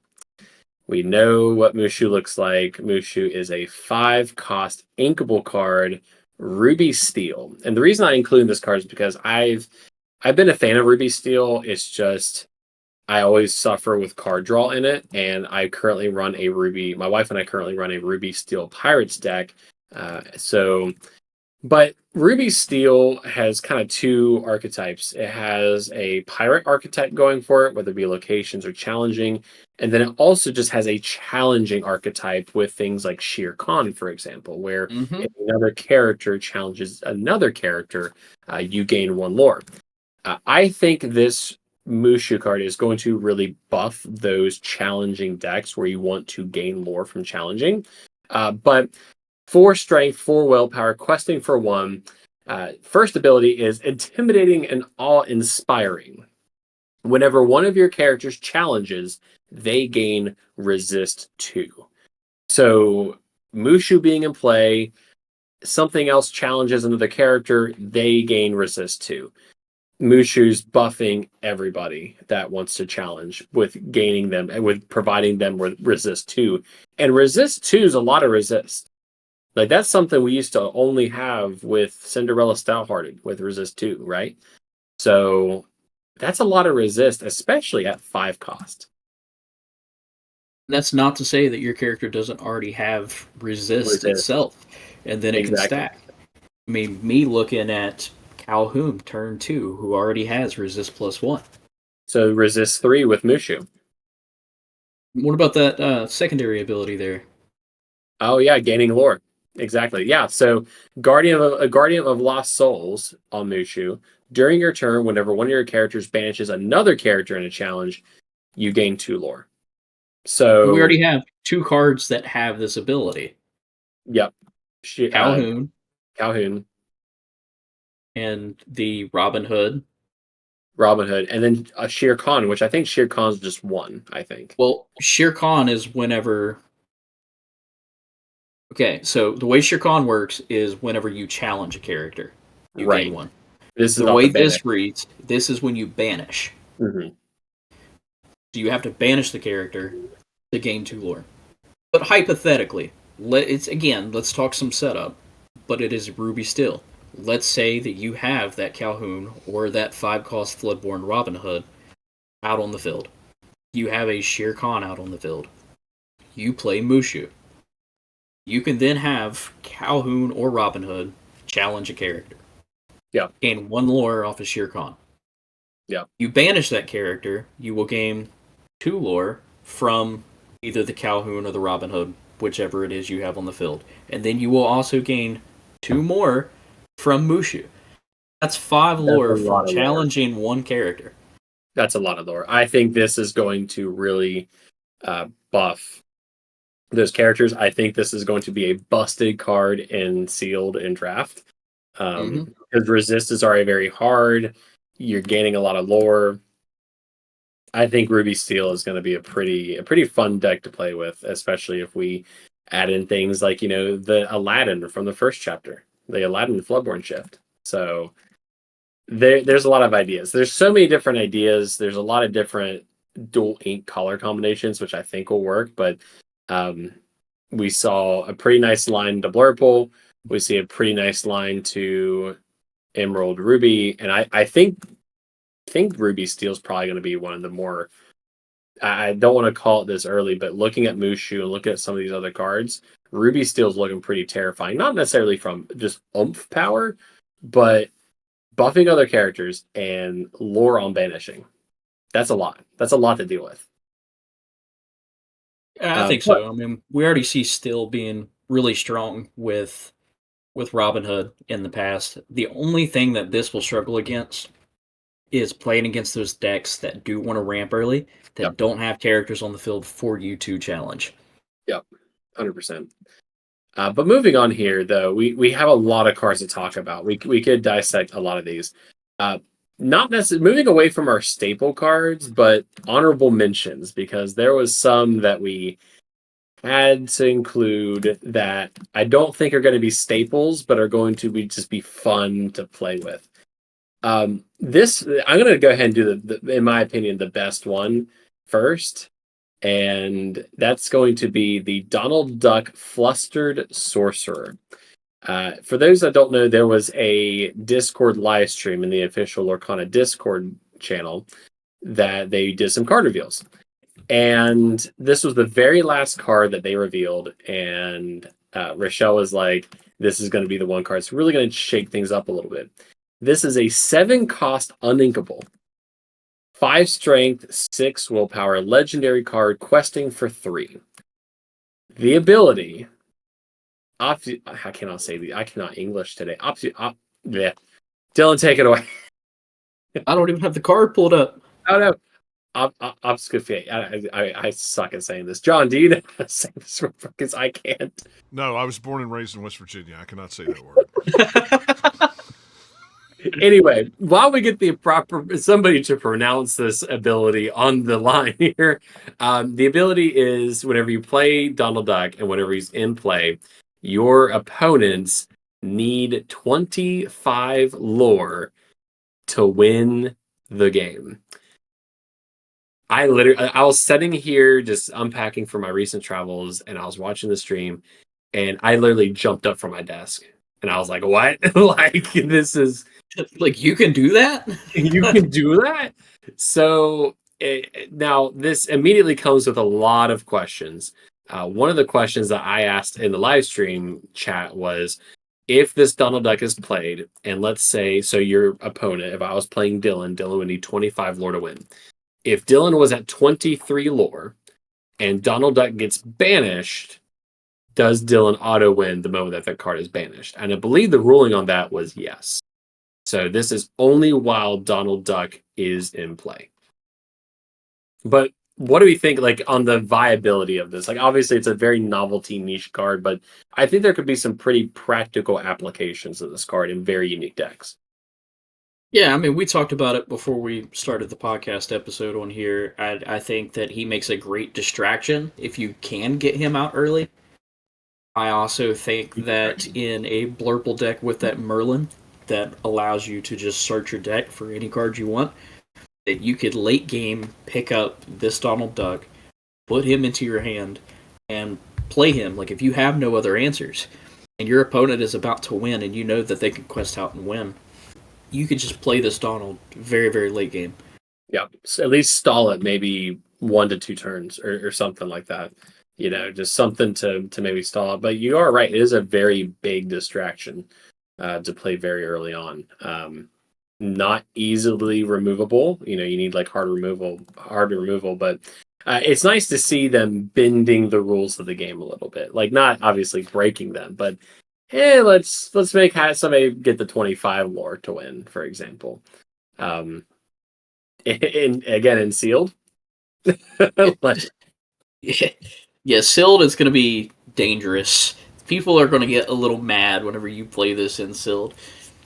We know what Mushu looks like. Mushu is a 5-cost inkable card, Ruby Steel. And the reason I include this card is because I've been a fan of Ruby Steel. It's just I always suffer with card draw in it, and I currently run a Ruby. My wife and I currently run a Ruby Steel Pirates deck. But Ruby Steel has kind of 2 archetypes. It has a pirate archetype going for it, whether it be locations or challenging. And then it also just has a challenging archetype with things like Shere Khan, for example, where if another character challenges another character, you gain 1 lore. I think this Mushu card is going to really buff those challenging decks where you want to gain lore from challenging. But 4 strength, 4 willpower, questing for 1. First ability is intimidating and awe-inspiring. Whenever one of your characters challenges, they gain resist 2. So Mushu being in play, something else challenges another character, they gain resist 2. Mushu's buffing everybody that wants to challenge with gaining them and with providing them with resist 2. And resist 2 is a lot of resist. Like, that's something we used to only have with Cinderella Stouthearted with resist 2, right? So that's a lot of resist, especially at 5 cost. That's not to say that your character doesn't already have resist itself, and then it can stack. I mean, me looking at Calhoun turn 2, who already has resist +1. So resist 3 with Mushu. What about that secondary ability there? Oh yeah, gaining lore. Exactly. Yeah. So Guardian of Lost Souls on Mushu. During your turn, whenever one of your characters banishes another character in a challenge, you gain 2 lore. So we already have 2 cards that have this ability. Yep. Calhoun. Calhoun. And the Robin Hood. And then Shere Khan, which I think Shere Khan's just 1, I think. Well, Shere Khan is whenever... Okay, so the way Shere Khan works is whenever you challenge a character, you gain 1. This is the way this reads, this is when you banish. Mm-hmm. So you have to banish the character to gain 2 lore. But hypothetically, let's talk some setup, but it is Ruby still. Let's say that you have that Calhoun or that 5-cost FLOODBORN Robin Hood out on the field. You have a Shere Khan out on the field. You play Mushu. You can then have Calhoun or Robin Hood challenge a character. Yeah. Gain 1 lore off of Shere Khan. Yeah. You banish that character, you will gain 2 lore from either the Calhoun or the Robin Hood, whichever it is you have on the field. And then you will also gain 2 more from Mushu. That's 5 lore from challenging 1 character. That's a lot of lore. I think this is going to really buff those characters. I think this is going to be a busted card in sealed and draft. Because resist is already very hard. You're gaining a lot of lore. I think Ruby Steel is going to be a pretty fun deck to play with, especially if we add in things like, the Aladdin from the first chapter, the Aladdin FLOODBORN shift. So there's a lot of ideas. There's so many different ideas. There's a lot of different dual ink color combinations, which I think will work. But we saw a pretty nice line to Blurple. We see a pretty nice line to Emerald Ruby, and I think Ruby Steel is probably going to be one of the more. I don't want to call it this early, but looking at Mushu and looking at some of these other cards, Ruby Steel is looking pretty terrifying. Not necessarily from just oomph power, but buffing other characters and lore on banishing. That's a lot. That's a lot to deal with. I think so. I mean, we already see Steel being really strong with Robin Hood in the past. The only thing that this will struggle against is playing against those decks that do want to ramp early, that don't have characters on the field for you to challenge. Yep, 100%. But moving on here, though, we have a lot of cards to talk about. We could dissect a lot of these. Not necessarily moving away from our staple cards, but honorable mentions, because there was some that we had to include that I don't think are going to be staples, but are going to just be fun to play with. This I'm going to go ahead and do the in my opinion, the best one first, and that's going to be the Donald Duck Flustered Sorcerer. For those that don't know, there was a Discord live stream in the official Lorcana Discord channel that they did some card reveals. And this was the very last card that they revealed. And Rochelle was like, this is going to be the one card. It's really going to shake things up a little bit. This is a 7-cost uninkable, 5 strength, 6 willpower, legendary card, questing for 3. The ability... I cannot say I cannot English today. Yeah. Dylan, take it away. I don't even have the card pulled up. Oh no. I suck at saying this. John, do you know how to say this word? Because I can't. No, I was born and raised in West Virginia. I cannot say that word. Anyway, while we get the proper somebody to pronounce this ability on the line here, the ability is whenever you play Donald Duck and whenever he's in play, your opponents need 25 lore to win the game. I was sitting here just unpacking for my recent travels, and I was watching the stream, and I literally jumped up from my desk, and I was like, "What? Like this is like you can do that? You can do that?" So Now, this immediately comes with a lot of questions. One of the questions that I asked in the live stream chat was, if this Donald Duck is played, and let's say, so your opponent, if I was playing Dylan, Dylan would need 25 lore to win. If Dylan was at 23 lore and Donald Duck gets banished, does Dylan auto win the moment that that card is banished? And I believe the ruling on that was yes. So this is only while Donald Duck is in play. But what do we think, like, on the viability of this? Like, obviously, it's a very novelty niche card, but I think there could be some pretty practical applications of this card in very unique decks. Yeah, I mean, we talked about it before we started the podcast episode on here. I think that he makes a great distraction if you can get him out early. I also think that in a Blurple deck with that Merlin that allows you to just search your deck for any cards you want, that you could late game pick up this Donald Duck, put him into your hand, and play him. Like, if you have no other answers, and your opponent is about to win, and you know that they can quest out and win, you could just play this Donald very, very late game. Yeah, so at least stall it maybe 1 to 2 turns or something like that. You know, just something to maybe stall it. But you are right; it is a very big distraction to play very early on. Not easily removable. You know, you need like hard removal, but it's nice to see them bending the rules of the game a little bit. Like, not obviously breaking them, but hey, let's make somebody get the 25 lore to win, for example. In sealed. Yeah, sealed is going to be dangerous. People are going to get a little mad whenever you play this in sealed.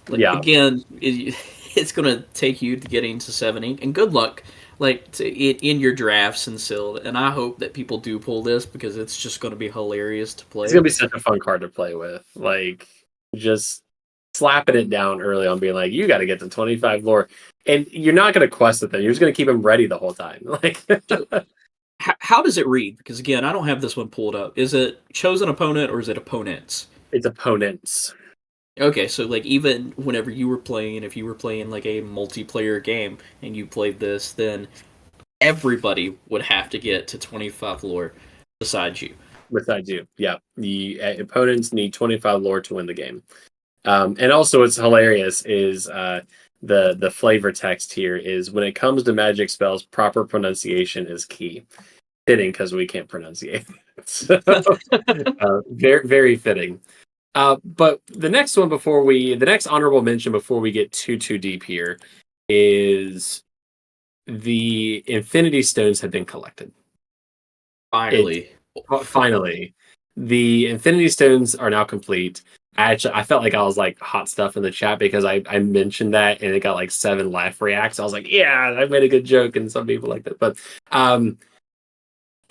Like, yeah. Again, it's going to take you to getting to 70, and good luck, like, in your drafts and sealed. And I hope that people do pull this, because it's just going to be hilarious to play. It's going to be such a fun card to play with. Like, just slapping it down early on, being like, you got to get to 25 lore, and you're not going to quest with them. You're just going to keep them ready the whole time. Like, how does it read? Because again, I don't have this one pulled up. Is it chosen opponent or is it opponents? It's opponents. Okay, so like, even whenever you were playing, if you were playing like a multiplayer game and you played this, then everybody would have to get to 25 lore besides you. Besides you, yeah. The opponents need 25 lore to win the game. And also, what's hilarious is the flavor text here is, when it comes to magic spells, proper pronunciation is key. Fitting, because we can't pronunciate. So, very, very fitting. But the next one the next honorable mention before we get too deep here is the Infinity Stones have been collected. Finally. Finally. The Infinity Stones are now complete. I felt like I was like hot stuff in the chat, because I mentioned that and it got like 7 laugh reacts. I was like, yeah, I made a good joke, and some people like that. But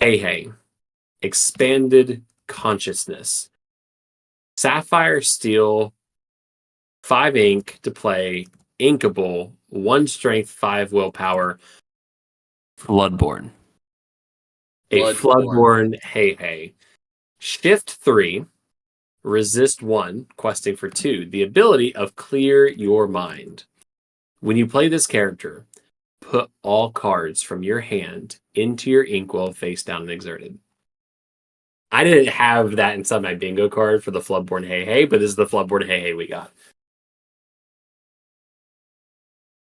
HEIHEI, expanded consciousness. Sapphire Steel, 5 ink to play, inkable, 1 strength, 5 willpower, FLOODBORN. A FLOODBORN HEIHEI. Shift 3, resist 1, questing for 2. The ability of clear your mind. When you play this character, put all cards from your hand into your Inkwell face down and exerted. I didn't have that inside my bingo card for the FLOODBORN HEIHEI, but this is the FLOODBORN HEIHEI we got.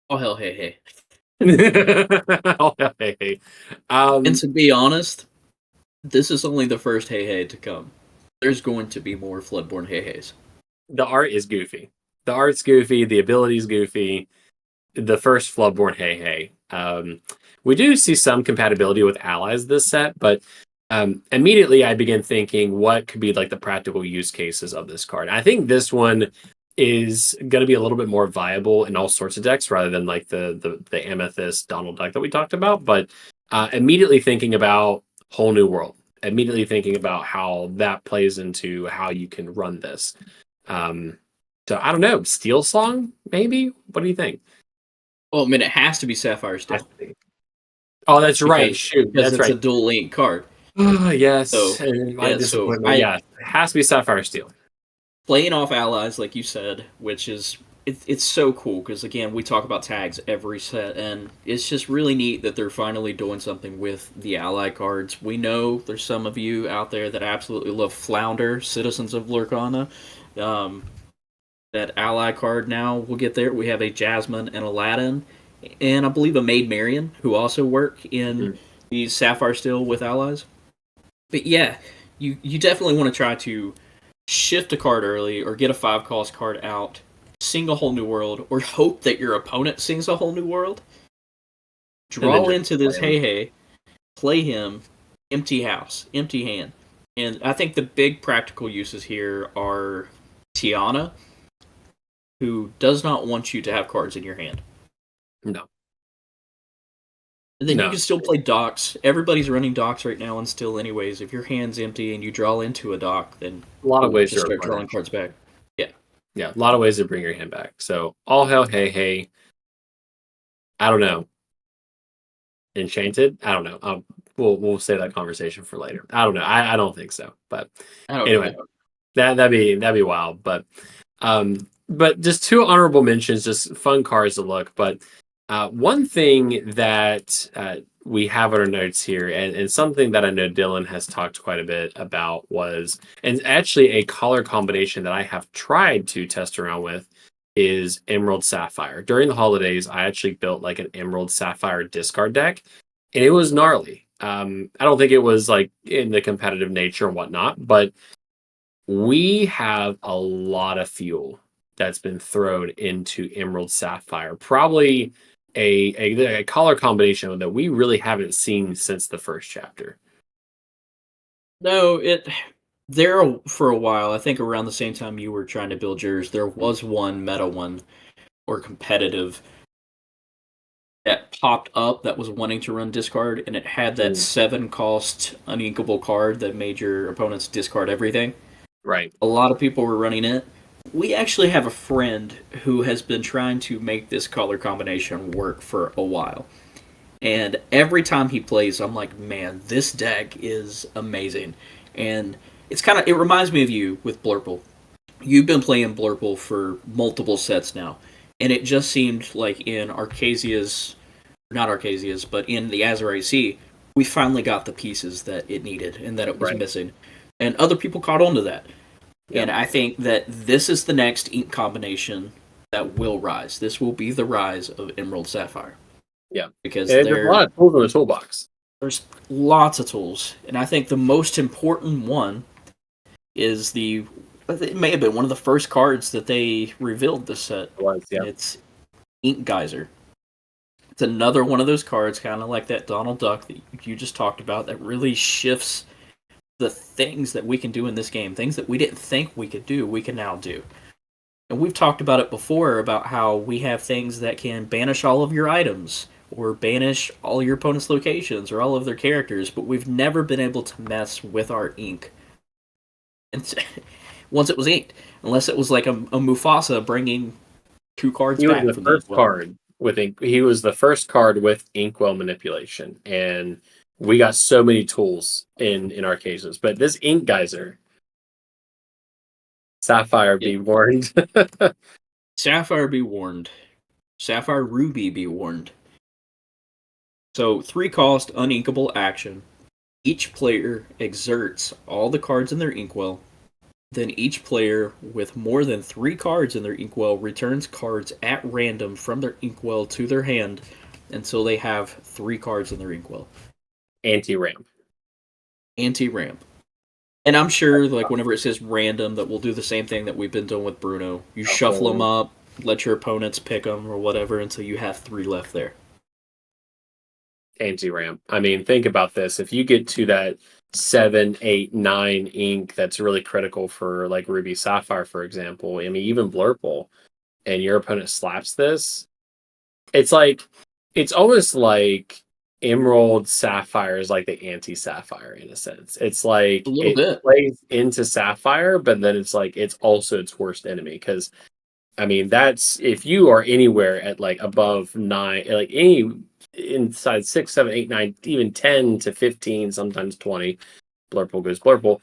Oh, hell, HEIHEI. Oh, hell, HEIHEI. And to be honest, this is only the first HEIHEI to come. There's going to be more FLOODBORN HEIHEIs. The art is goofy. The art's goofy. The ability's goofy. The first FLOODBORN HEIHEI. We do see some compatibility with allies this set, but immediately I began thinking, what could be like the practical use cases of this card? I think this one is going to be a little bit more viable in all sorts of decks, rather than like the Amethyst Donald Duck that we talked about. But immediately thinking about Whole New World, immediately thinking about how that plays into how you can run this. So I don't know, Steel Song, maybe? What do you think? Well, I mean, it has to be Sapphire Steel. Oh, that's right. Shoot, because that's it's right. a dual link card. Yes. So, it has to be Sapphire Steel. Playing off allies, like you said, which is it's so cool because again we talk about tags every set, and it's just really neat that they're finally doing something with the ally cards. We know there's some of you out there that absolutely love Flounder, Citizens of Lorcana. That ally card now we'll get there. We have a Jasmine and Aladdin, and I believe a Maid Marian who also work in the Sapphire Steel with allies. But yeah, you definitely want to try to shift a card early or get a 5-cost card out, sing a whole new world, or hope that your opponent sings a whole new world. Draw into this HEIHEI, play him, empty house, empty hand. And I think the big practical uses here are Tiana, who does not want you to have cards in your hand. No. And then you can still play docks. Everybody's running docks right now and still anyways. If your hand's empty and you draw into a dock, then a lot of ways to start drawing cards back. Yeah. Yeah, a lot of ways to bring your hand back. So all hail HEIHEI. I don't know. Enchanted? I don't know. We'll save that conversation for later. I don't know. I don't think so. But anyway, that'd be wild. But just 2 honorable mentions, just fun cards to look. But one thing that we have on our notes here, and something that I know Dylan has talked quite a bit about was, and actually a color combination that I have tried to test around with, is Emerald Sapphire. During the holidays, I actually built like an Emerald Sapphire discard deck, and it was gnarly. I don't think it was like in the competitive nature and whatnot, but we have a lot of fuel that's been thrown into Emerald Sapphire. Probably a color combination that we really haven't seen since the first chapter. No, there for a while, I think around the same time you were trying to build yours, there was one meta one or competitive that popped up that was wanting to run discard, and it had that 7-cost uninkable card that made your opponents discard everything. Right. A lot of people were running it. We actually have a friend who has been trying to make this color combination work for a while. And every time he plays, I'm like, man, this deck is amazing. And it reminds me of you with Blurple. You've been playing Blurple for multiple sets now. And it just seemed like in Archazia's, not Archazia's, but in the Azurite Sea, we finally got the pieces that it needed and that it was missing. And other people caught on to that. Yeah. And I think that this is the next ink combination that will rise. This will be the rise of Emerald Sapphire. Yeah. Because there's a lot of tools in the toolbox. There's lots of tools. And I think the most important one is it may have been one of the first cards that they revealed this set. It was, yeah. It's Ink Geyser. It's another one of those cards, kind of like that Donald Duck that you just talked about, that really shifts the things that we can do in this game. Things that we didn't think we could do, we can now do. And we've talked about it before, about how we have things that can banish all of your items, or banish all your opponent's locations, or all of their characters, but we've never been able to mess with our ink. And once it was inked, unless it was like a Mufasa bringing 2 cards back. He was the first card with ink. He was the first card with Inkwell manipulation, and we got so many tools in our cases. But this Ink Geyser, Sapphire be warned. Sapphire be warned. Sapphire Ruby be warned. So 3-cost uninkable action. Each player exerts all the cards in their Inkwell. Then each player with more than 3 cards in their Inkwell returns cards at random from their Inkwell to their hand until they have 3 cards in their Inkwell. Anti-ramp. Anti-ramp. And I'm sure, like, whenever it says random, that we'll do the same thing that we've been doing with Bruno. You shuffle them up, let your opponents pick them, or whatever, until you have 3 left there. Anti-ramp. I mean, think about this. If you get to that 7, 8, 9 ink that's really critical for, like, Ruby Sapphire, for example, I mean, even Blurple, and your opponent slaps this, it's almost like Emerald Sapphire is like the anti-Sapphire in a sense. It's like it plays into Sapphire, but then it's like it's also its worst enemy. Because I mean, that's if you are anywhere at like above 9, like any inside 6, 7, 8, 9, even 10 to 15, sometimes 20, Blurple goes Blurple.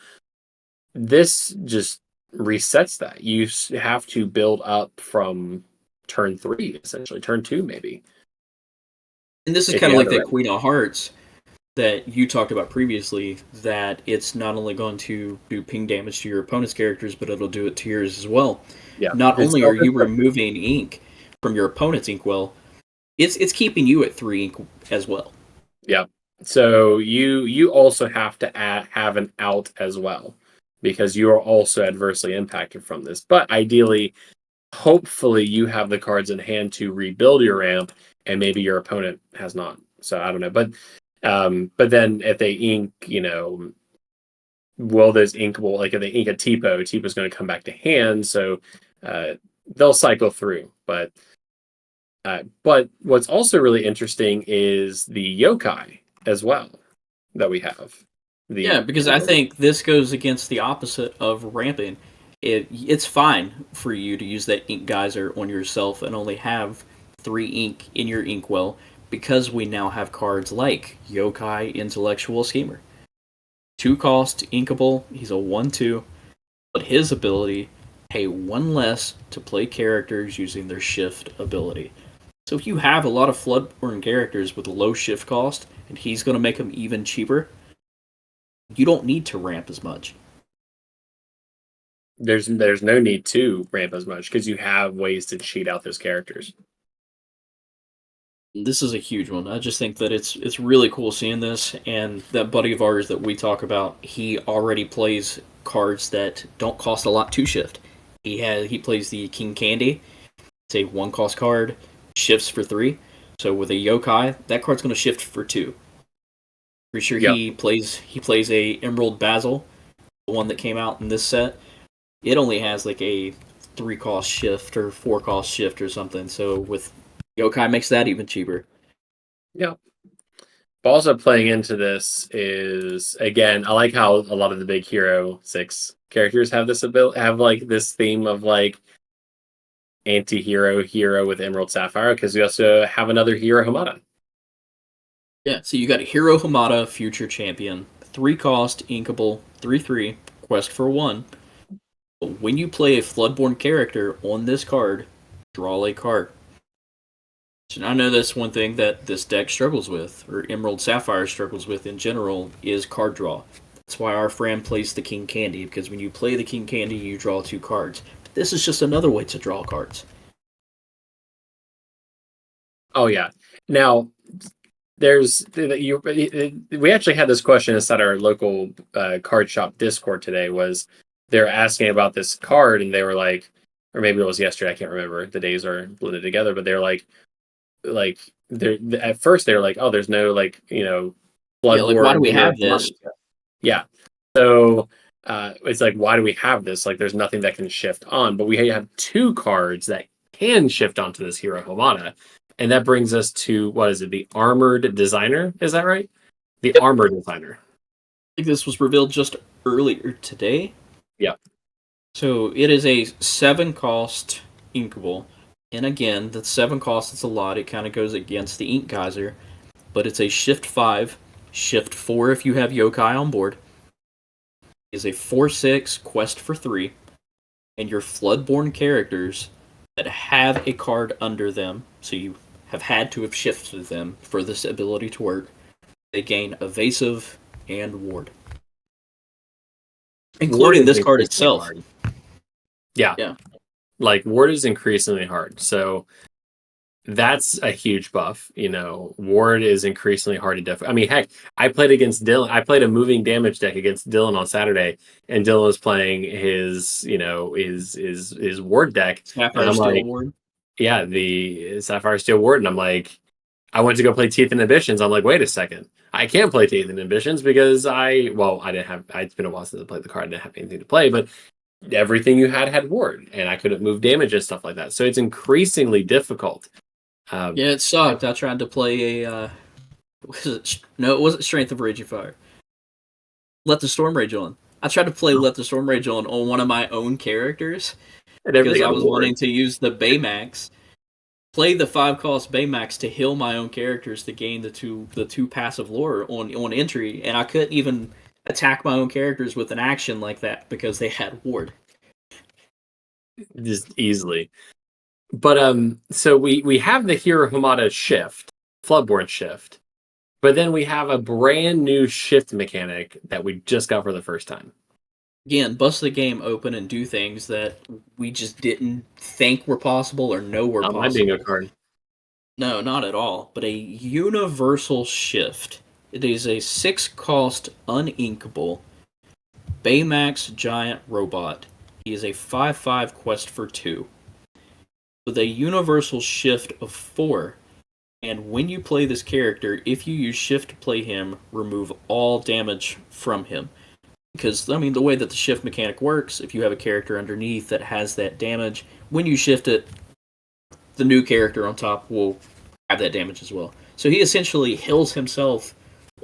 This just resets that. You have to build up from turn 3, essentially turn 2 maybe. And this is kind of like that Queen of Hearts that you talked about previously, that it's not only going to do ping damage to your opponent's characters, but it'll do it to yours as well. Yeah. Not only are you removing ink from your opponent's Inkwell, it's keeping you at 3 ink as well. Yeah. So you also have to have an out as well, because you are also adversely impacted from this. But ideally, hopefully, you have the cards in hand to rebuild your ramp, and maybe your opponent has not. So I don't know, but then if they ink, will those inkable, like if they ink a Tipo's going to come back to hand, so they'll cycle through. But what's also really interesting is the yokai as well that we have. Because I think this goes against the opposite of ramping. It's fine for you to use that ink geyser on yourself and only have 3 ink in your Inkwell, because we now have cards like Yokai Intellectual Schemer. 2 cost, inkable, he's a 1/2, but his ability, pay 1 less to play characters using their shift ability. So if you have a lot of Floodborn characters with a low shift cost, and he's going to make them even cheaper, you don't need to ramp as much. There's no need to ramp as much, because you have ways to cheat out those characters. This is a huge one. I just think that it's really cool seeing this, and that buddy of ours that we talk about, he already plays cards that don't cost a lot to shift. He plays the King Candy. It's a 1 cost card, shifts for 3. So with a yokai, that card's going to shift for 2. Pretty sure he plays a Emerald Basil, the one that came out in this set. It only has like a 3 cost shift or 4 cost shift or something. So with yokai, makes that even cheaper. Yeah. But also playing into this is, again, I like how a lot of the big Hero 6 characters have this ability, have like this theme of like anti-hero hero with Emerald Sapphire, because we also have another Hero Hamada. Yeah, so you got a Hero Hamada, future champion, 3 cost, inkable, 3/3, quest for 1. But when you play a Floodborn character on this card, draw a card. So I know that's one thing that this deck struggles with, or Emerald Sapphire struggles with in general, is card draw. That's why our friend plays the King Candy, because when you play the King Candy, you draw 2 cards. But this is just another way to draw cards. Oh yeah. Now, we actually had this question inside our local card shop Discord today. Was they're asking about this card, and they were like, or maybe it was yesterday, I can't remember. The days are blended together, but they're like at first they were like, oh, there's no Bloodborne. Why do we have this? Yeah. So it's like, why do we have this? Like, there's nothing that can shift on, but we have 2 cards that can shift onto this Hero Hamada. And that brings us to, what is it? The Armored Designer. Is that right? The Armored Designer. I think this was revealed just earlier today. Yeah. So it is a 7 cost inkable. And again, the 7 cost is a lot. It kind of goes against the Ink Geyser. But it's a shift 5, shift 4 if you have yokai on board. It is a 4/6 quest for 3. And your Floodborn characters that have a card under them, so you have had to have shifted them for this ability to work, they gain evasive and ward. Including this card itself. Hard. Yeah. Like, ward is increasingly hard. So that's a huge buff. Ward is increasingly hard to defend. I mean, heck, I played against Dylan. I played a moving damage deck against Dylan on Saturday, and Dylan was playing his ward deck. Sapphire Steel Ward. Yeah, the Sapphire Steel Ward, and I'm like, I went to go play Teeth and Ambitions. I'm like, wait a second, I can't play Teeth and Ambitions because I didn't have. It's been a while since I played the card. I didn't have anything to play, but everything you had ward, and I couldn't move damage and stuff like that. So it's increasingly difficult. It sucked. I tried to play a it wasn't Strength of Raging Fire. Let the Storm Rage on. I tried to play Let the Storm Rage on one of my own characters because I was wanting to use the Baymax, play the 5 cost Baymax to heal my own characters to gain the two passive lore on entry, and I couldn't even attack my own characters with an action like that because they had ward. Just easily. But so we have the Hero Hamada shift, FLOODBORN shift, but then we have a brand new shift mechanic that we just got for the first time. Again, bust the game open and do things that we just didn't think were possible or know were possible. My bingo card. No, not at all. But a universal shift. It is a 6-cost uninkable Baymax giant robot. He is a 5/5 quest for 2. With a universal shift of 4. And when you play this character, if you use shift to play him, remove all damage from him. Because, I mean, the way that the shift mechanic works, if you have a character underneath that has that damage, when you shift it, the new character on top will have that damage as well. So he essentially heals himself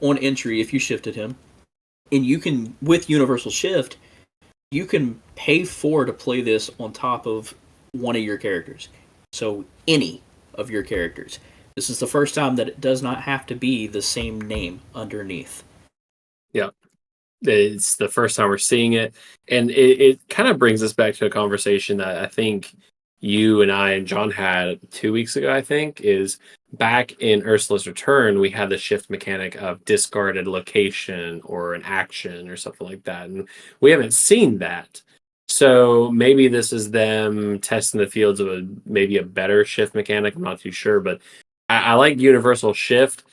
on entry if you shifted him. And you can, with Universal Shift, you can pay 4 to play this on top of one of your characters. So any of your characters. This is the first time that it does not have to be the same name underneath. It's the first time we're seeing it. And it kind of brings us back to a conversation that I think you and I and John had 2 weeks ago, I think, is back in Ursula's Return, we had the shift mechanic of discarded location or an action or something like that. And we haven't seen that. So maybe this is them testing the fields of maybe a better shift mechanic. I'm not too sure, but I like Universal Shift.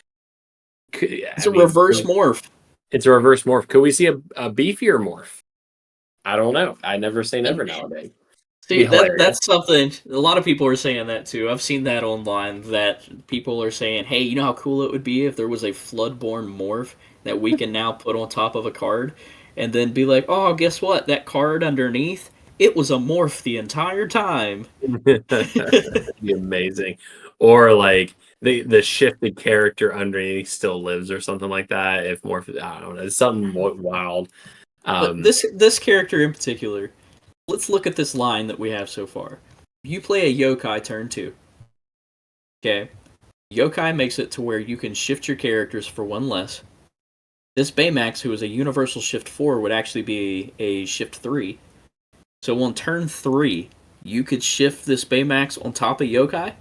It's a reverse morph. It's a reverse morph. Could we see a beefier morph? I don't know. I never say never nowadays. See, that's something, a lot of people are saying that too. I've seen that online, that people are saying, hey, you know how cool it would be if there was a FLOODBORN morph that we can now put on top of a card, and then be like, oh, guess what? That card underneath, it was a morph the entire time. That'd be amazing. Or like the shifted character underneath still lives or something like that. If morph, I don't know, it's something wild. This character in particular, let's look at this line that we have so far. You play a yokai turn 2. Okay. Yokai makes it to where you can shift your characters for 1 less. This Baymax, who is a universal shift 4, would actually be a shift 3. So on turn 3, you could shift this Baymax on top of yokai?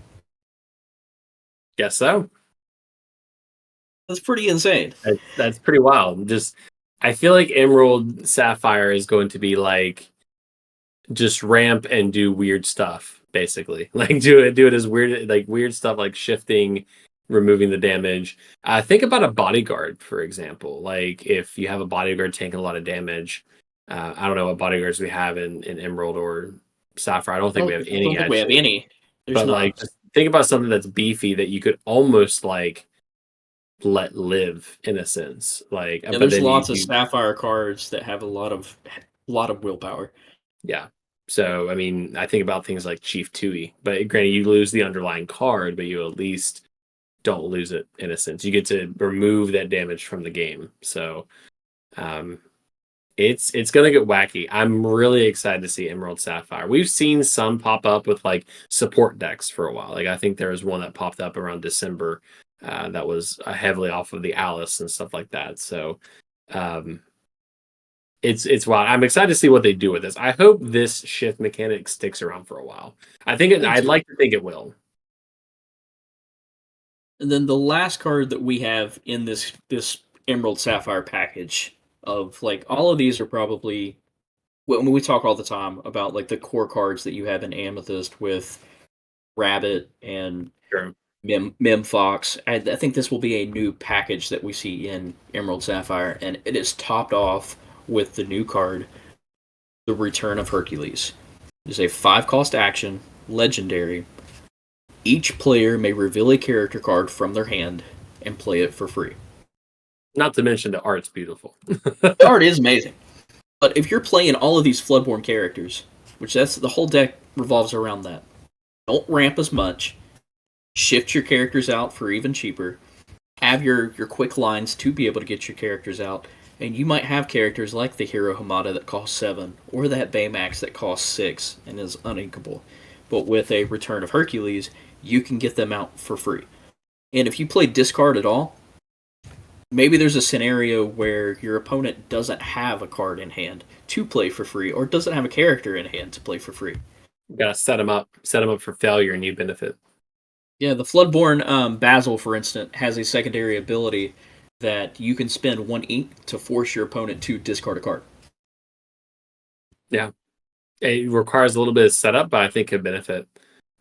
Guess so. That's pretty insane. That's pretty wild. I feel like Emerald Sapphire is going to be like just ramp and do weird stuff, basically. Like do it as weird stuff like shifting, removing the damage. Think about a bodyguard, for example. Like if you have a bodyguard taking a lot of damage, I don't know what bodyguards we have in Emerald or Sapphire. I don't think we have any. I don't think we have any. But like, just think about something that's beefy that you could almost like let live in a sense. Like, yeah, there's lots of Sapphire cards that have a lot of willpower. Yeah. So I mean, I think about things like Chief Tui, but granted, you lose the underlying card, but you at least don't lose it in a sense. You get to remove that damage from the game. So, it's gonna get wacky. I'm really excited to see Emerald Sapphire. We've seen some pop up with like support decks for a while. Like I think there was one that popped up around December that was heavily off of the Alice and stuff like that. So it's wild. I'm excited to see what they do with this. I hope this shift mechanic sticks around for a while. I'd like to think it will. And then the last card that we have in this Emerald Sapphire package of like all of these are probably when we talk all the time about like the core cards that you have in Amethyst with Rabbit and Mem Fox. I think this will be a new package that we see in Emerald Sapphire, and it is topped off with the new card, the Return of Hercules. It is a 5-cost action, legendary. Each player may reveal a character card from their hand and play it for free. Not to mention the art's beautiful. The art is amazing. But if you're playing all of these FLOODBORN characters, which that's the whole deck revolves around that, don't ramp as much, shift your characters out for even cheaper, have your quick lines to be able to get your characters out, and you might have characters like the Hero Hamada that costs 7, or that Baymax that costs 6 and is uninkable. But with a Return of Hercules, you can get them out for free. And if you play discard at all, maybe there's a scenario where your opponent doesn't have a card in hand to play for free, or doesn't have a character in hand to play for free. You gotta set them up for failure, and you benefit. Yeah, the Floodborn Basil, for instance, has a secondary ability that you can spend 1 ink to force your opponent to discard a card. Yeah, it requires a little bit of setup, but I think could benefit.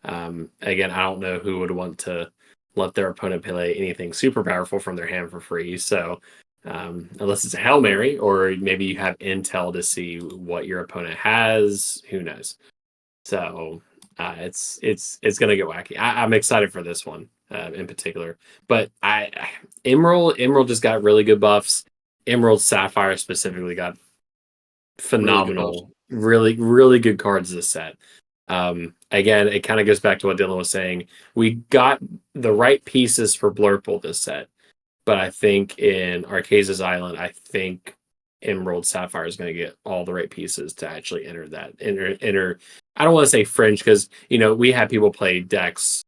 Again, I don't know who would want to let their opponent play anything super powerful from their hand for free. So, unless it's a Hail Mary, or maybe you have intel to see what your opponent has, who knows? So, it's going to get wacky. I'm excited for this one in particular. But Emerald just got really good buffs. Emerald Sapphire specifically got phenomenal, really good cards this set. Again, it kind of goes back to what Dylan was saying. We got the right pieces for Blurple this set, but I think in Archazia's Island, I think Emerald Sapphire is going to get all the right pieces to actually enter that enter. I don't want to say fringe, because we have people play decks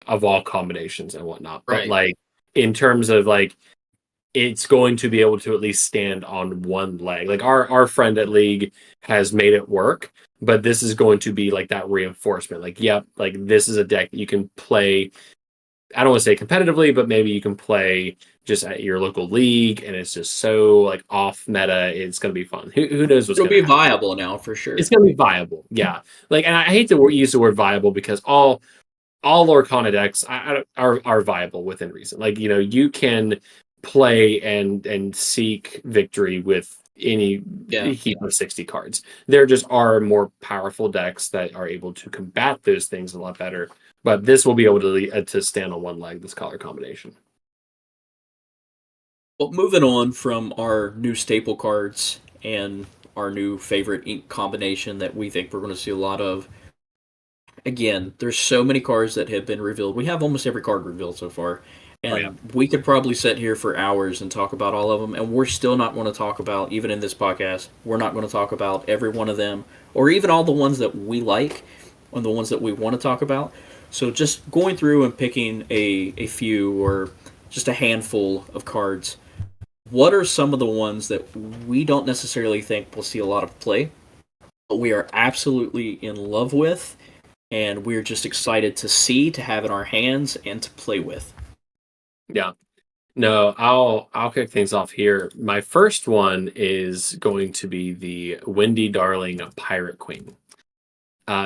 of all combinations and whatnot, but like in terms of like, it's going to be able to at least stand on one leg. Like our friend at League has made it work, but this is going to be like that reinforcement. Like, yep, like this is a deck that you can play. I don't want to say competitively, but maybe you can play just at your local league, and it's just so like off meta. It's going to be fun. Who knows what's going to be viable now for sure. It's going to be viable, yeah. Like, and I hate to use the word viable, because all Lorcana decks are viable within reason. Like, you can play and seek victory with any heap of 60 cards. There just are more powerful decks that are able to combat those things a lot better. But this will be able to stand on one leg, this color combination. Well, moving on from our new staple cards and our new favorite ink combination that we think we're going to see a lot of. Again, there's so many cards that have been revealed. We have almost every card revealed so far. And we could probably sit here for hours and talk about all of them, and we're still not going to talk about, even in this podcast, we're not going to talk about every one of them, or even all the ones that we like, or the ones that we want to talk about. So just going through and picking a few, or just a handful of cards, what are some of the ones that we don't necessarily think will see a lot of play, but we are absolutely in love with, and we're just excited to see, to have in our hands, and to play with? Yeah. No, I'll kick things off here. My first one is going to be the Windy Darling Pirate Queen.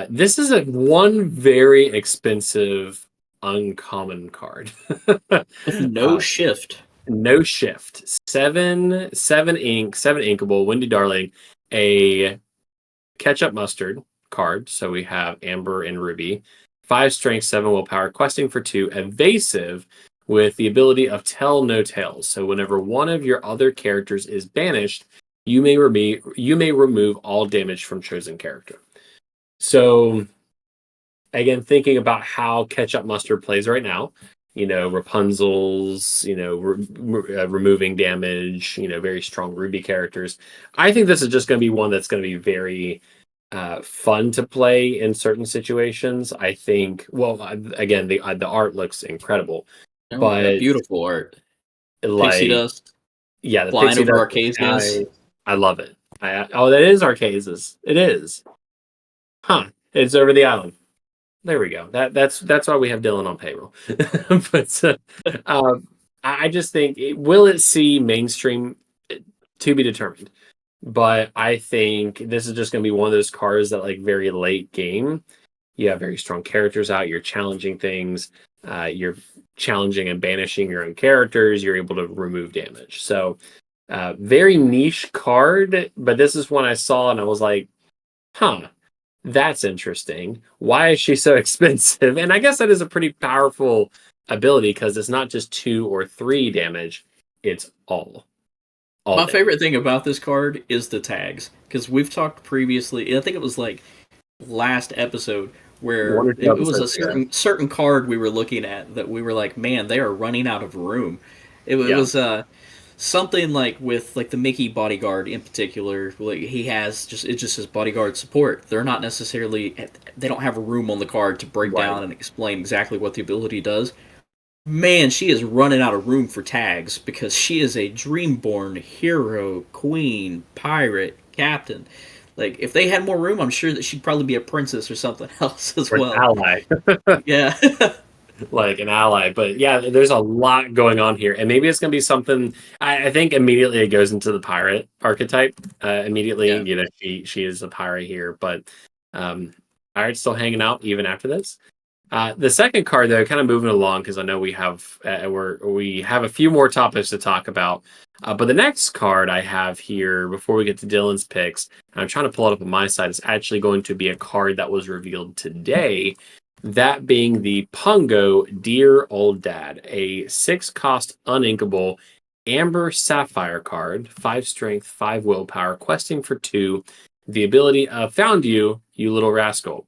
This is one very expensive uncommon card. No shift. No shift. 7 ink, 7 inkable, Windy Darling, a Ketchup Mustard card. So we have Amber and Ruby. 5 strength, 7 willpower, questing for 2, evasive, with the ability of Tell No Tales. So whenever one of your other characters is banished, you may remove all damage from chosen character. So again, thinking about how Ketchup Mustard plays right now, Rapunzel's, removing damage, very strong Ruby characters. I think this is just going to be one that's going to be very fun to play in certain situations. I think, well, again, the art looks incredible. But beautiful art. Like, Pixie dust. Yeah, the flying pixie over dust. Archazias. I love it. That is Archazias. It is. Huh. It's over the island. There we go. That's why we have Dylan on payroll. But I just think, will it see mainstream? To be determined. But I think this is just going to be one of those cards that, like, very late game, you have very strong characters out. You're challenging things. You're challenging and banishing your own characters. You're able to remove damage. So very niche card, but this is one I saw and I was like, huh, that's interesting. Why is she so expensive? And I guess that is a pretty powerful ability, because it's not just 2 or 3 damage, it's all My damage. favorite thing about this card is the tags, because we've talked previously, I think it was like last episode, where it was a certain card we were looking at that we were like, man, they are running out of room. It was something like with like the Mickey bodyguard in particular. Like, he has just his bodyguard support. They're not necessarily, they don't have room on the card to break down and explain exactly what the ability does. Man, she is running out of room for tags, because she is a Dreamborn hero, queen, pirate, captain. Like, if they had more room, I'm sure that she'd probably be a princess or something else as or well. An ally. Yeah. Like an ally. But yeah, there's a lot going on here. And maybe it's going to be something. I think immediately it goes into the pirate archetype. Immediately, Yeah. you know, she is a pirate here. But pirate's still hanging out even after this. The second card, though, kind of moving along because I know we have we have a few more topics to talk about. But the next card I have here before we get to Dylan's picks, and I'm trying to pull it up on my side, is actually going to be a card that was revealed today. That being the Pongo Dear Old Dad, a 6-cost uninkable Amber Sapphire card, 5 strength, 5 willpower, questing for 2. The ability of Found You, you little rascal,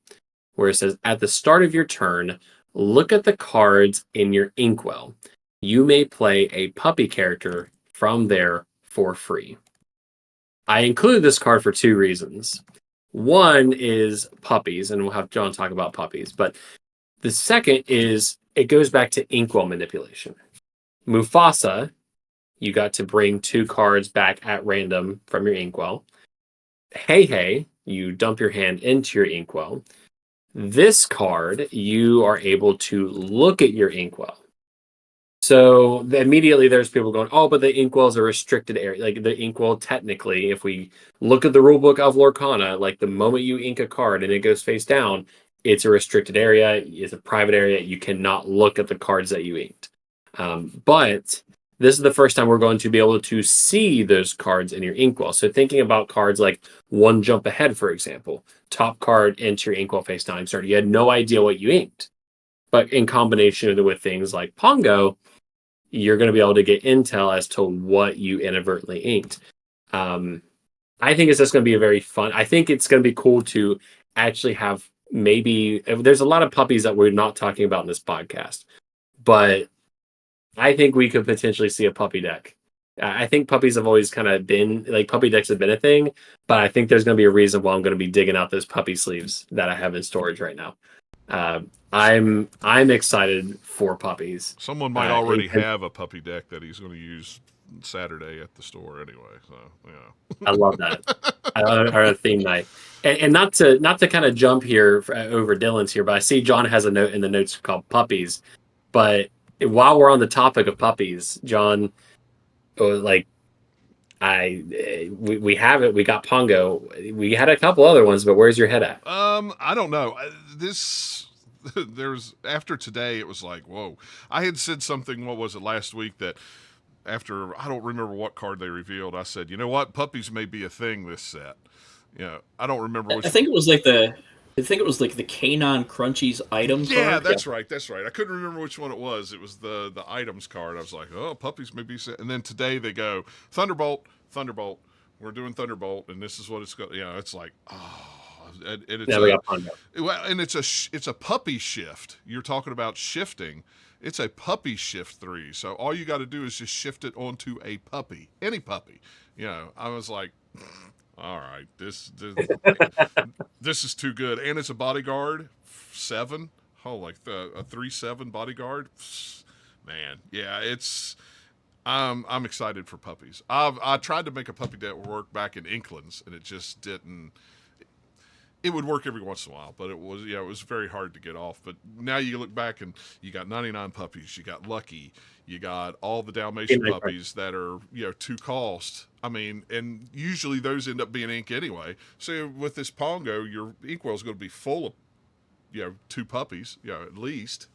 where it says at the start of your turn, look at the cards in your Inkwell. You may play a puppy character from there for free. I included this card for 2 reasons. One is puppies, and we'll have John talk about puppies. But the second is it goes back to Inkwell manipulation. Mufasa, you got to bring 2 cards back at random from your Inkwell. HEIHEI, you dump your hand into your Inkwell. This card, you are able to look at your Inkwell. So immediately there's people going, oh, but the Inkwell is a restricted area. Like the Inkwell, technically, if we look at the rulebook of Lorcana, like the moment you ink a card and it goes face down, it's a restricted area. It's a private area. You cannot look at the cards that you inked. But this is the first time we're going to be able to see those cards in your Inkwell. So thinking about cards like One Jump Ahead, for example, top card into your Inkwell face down. You had no idea what you inked. But in combination with things like Pongo, you're going to be able to get intel as to what you inadvertently inked. I think it's just going to be a very fun. I think it's going to be cool to actually have maybe. There's a lot of puppies that we're not talking about in this podcast, but I think we could potentially see a puppy deck. I think puppies have always kind of been like puppy decks have been a thing, but I think there's going to be a reason why I'm going to be digging out those puppy sleeves that I have in storage right now. I'm excited for puppies. Someone might already have a puppy deck that he's going to use Saturday at the store anyway. So yeah, I love that. Or a theme night, and not to kind of jump here over Dylan's here, but I see John has a note in the notes called puppies. But while we're on the topic of puppies, John, like we have it. We got Pongo. We had a couple other ones, but where's your head at? I don't know. There's after today, it was like, whoa. I had said something, what was it, last week, that after, I don't remember what card they revealed, I said, you know what, puppies may be a thing this set. You know, I don't remember which. I think it was like the Canine Crunchies item card. Yeah, that's right. I couldn't remember which one it was. It was the items card. I was like, oh, puppies may be. And then today they go, Thunderbolt. We're doing Thunderbolt, and this is what it's got. You know, it's like, oh. And it's and it's a puppy shift. You're talking about shifting. It's a puppy shift 3. So all you got to do is just shift it onto a puppy, any puppy. You know, I was like, all right, this is too good. And it's a bodyguard 7. Oh, like a 3/7 bodyguard. Man, yeah, it's. I'm excited for puppies. I tried to make a puppy that work back in Inklands, and it just didn't. It would work every once in a while, but it was very hard to get off. But now you look back and you got 99 puppies, you got Lucky, you got all the Dalmatian puppies that are 2 cost. I mean, and usually those end up being ink anyway. So with this Pongo, your Inkwell is going to be full of 2 puppies, at least.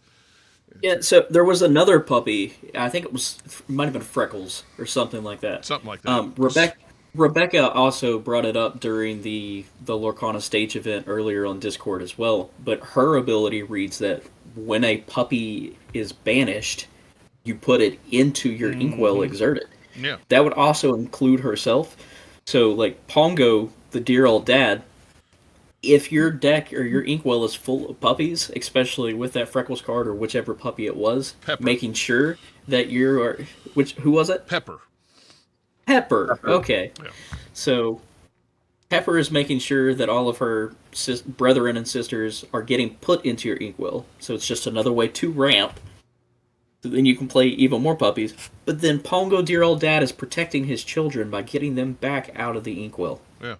Yeah, so there was another puppy. I think it might have been Freckles or something like that. Something like that. Rebecca also brought it up during the Lorcana stage event earlier on Discord as well. But her ability reads that when a puppy is banished, you put it into your Inkwell Exerted. Yeah. That would also include herself. So, like, Pongo, the dear old dad, if your deck or your Inkwell is full of puppies, especially with that Freckles card or whichever puppy it was, Pepper. Making sure that you are... Who was it? Pepper. Okay. Yeah. So, Pepper is making sure that all of her brethren and sisters are getting put into your Inkwell. So it's just another way to ramp. So then you can play even more puppies. But then Pongo, dear old dad, is protecting his children by getting them back out of the Inkwell. Yeah.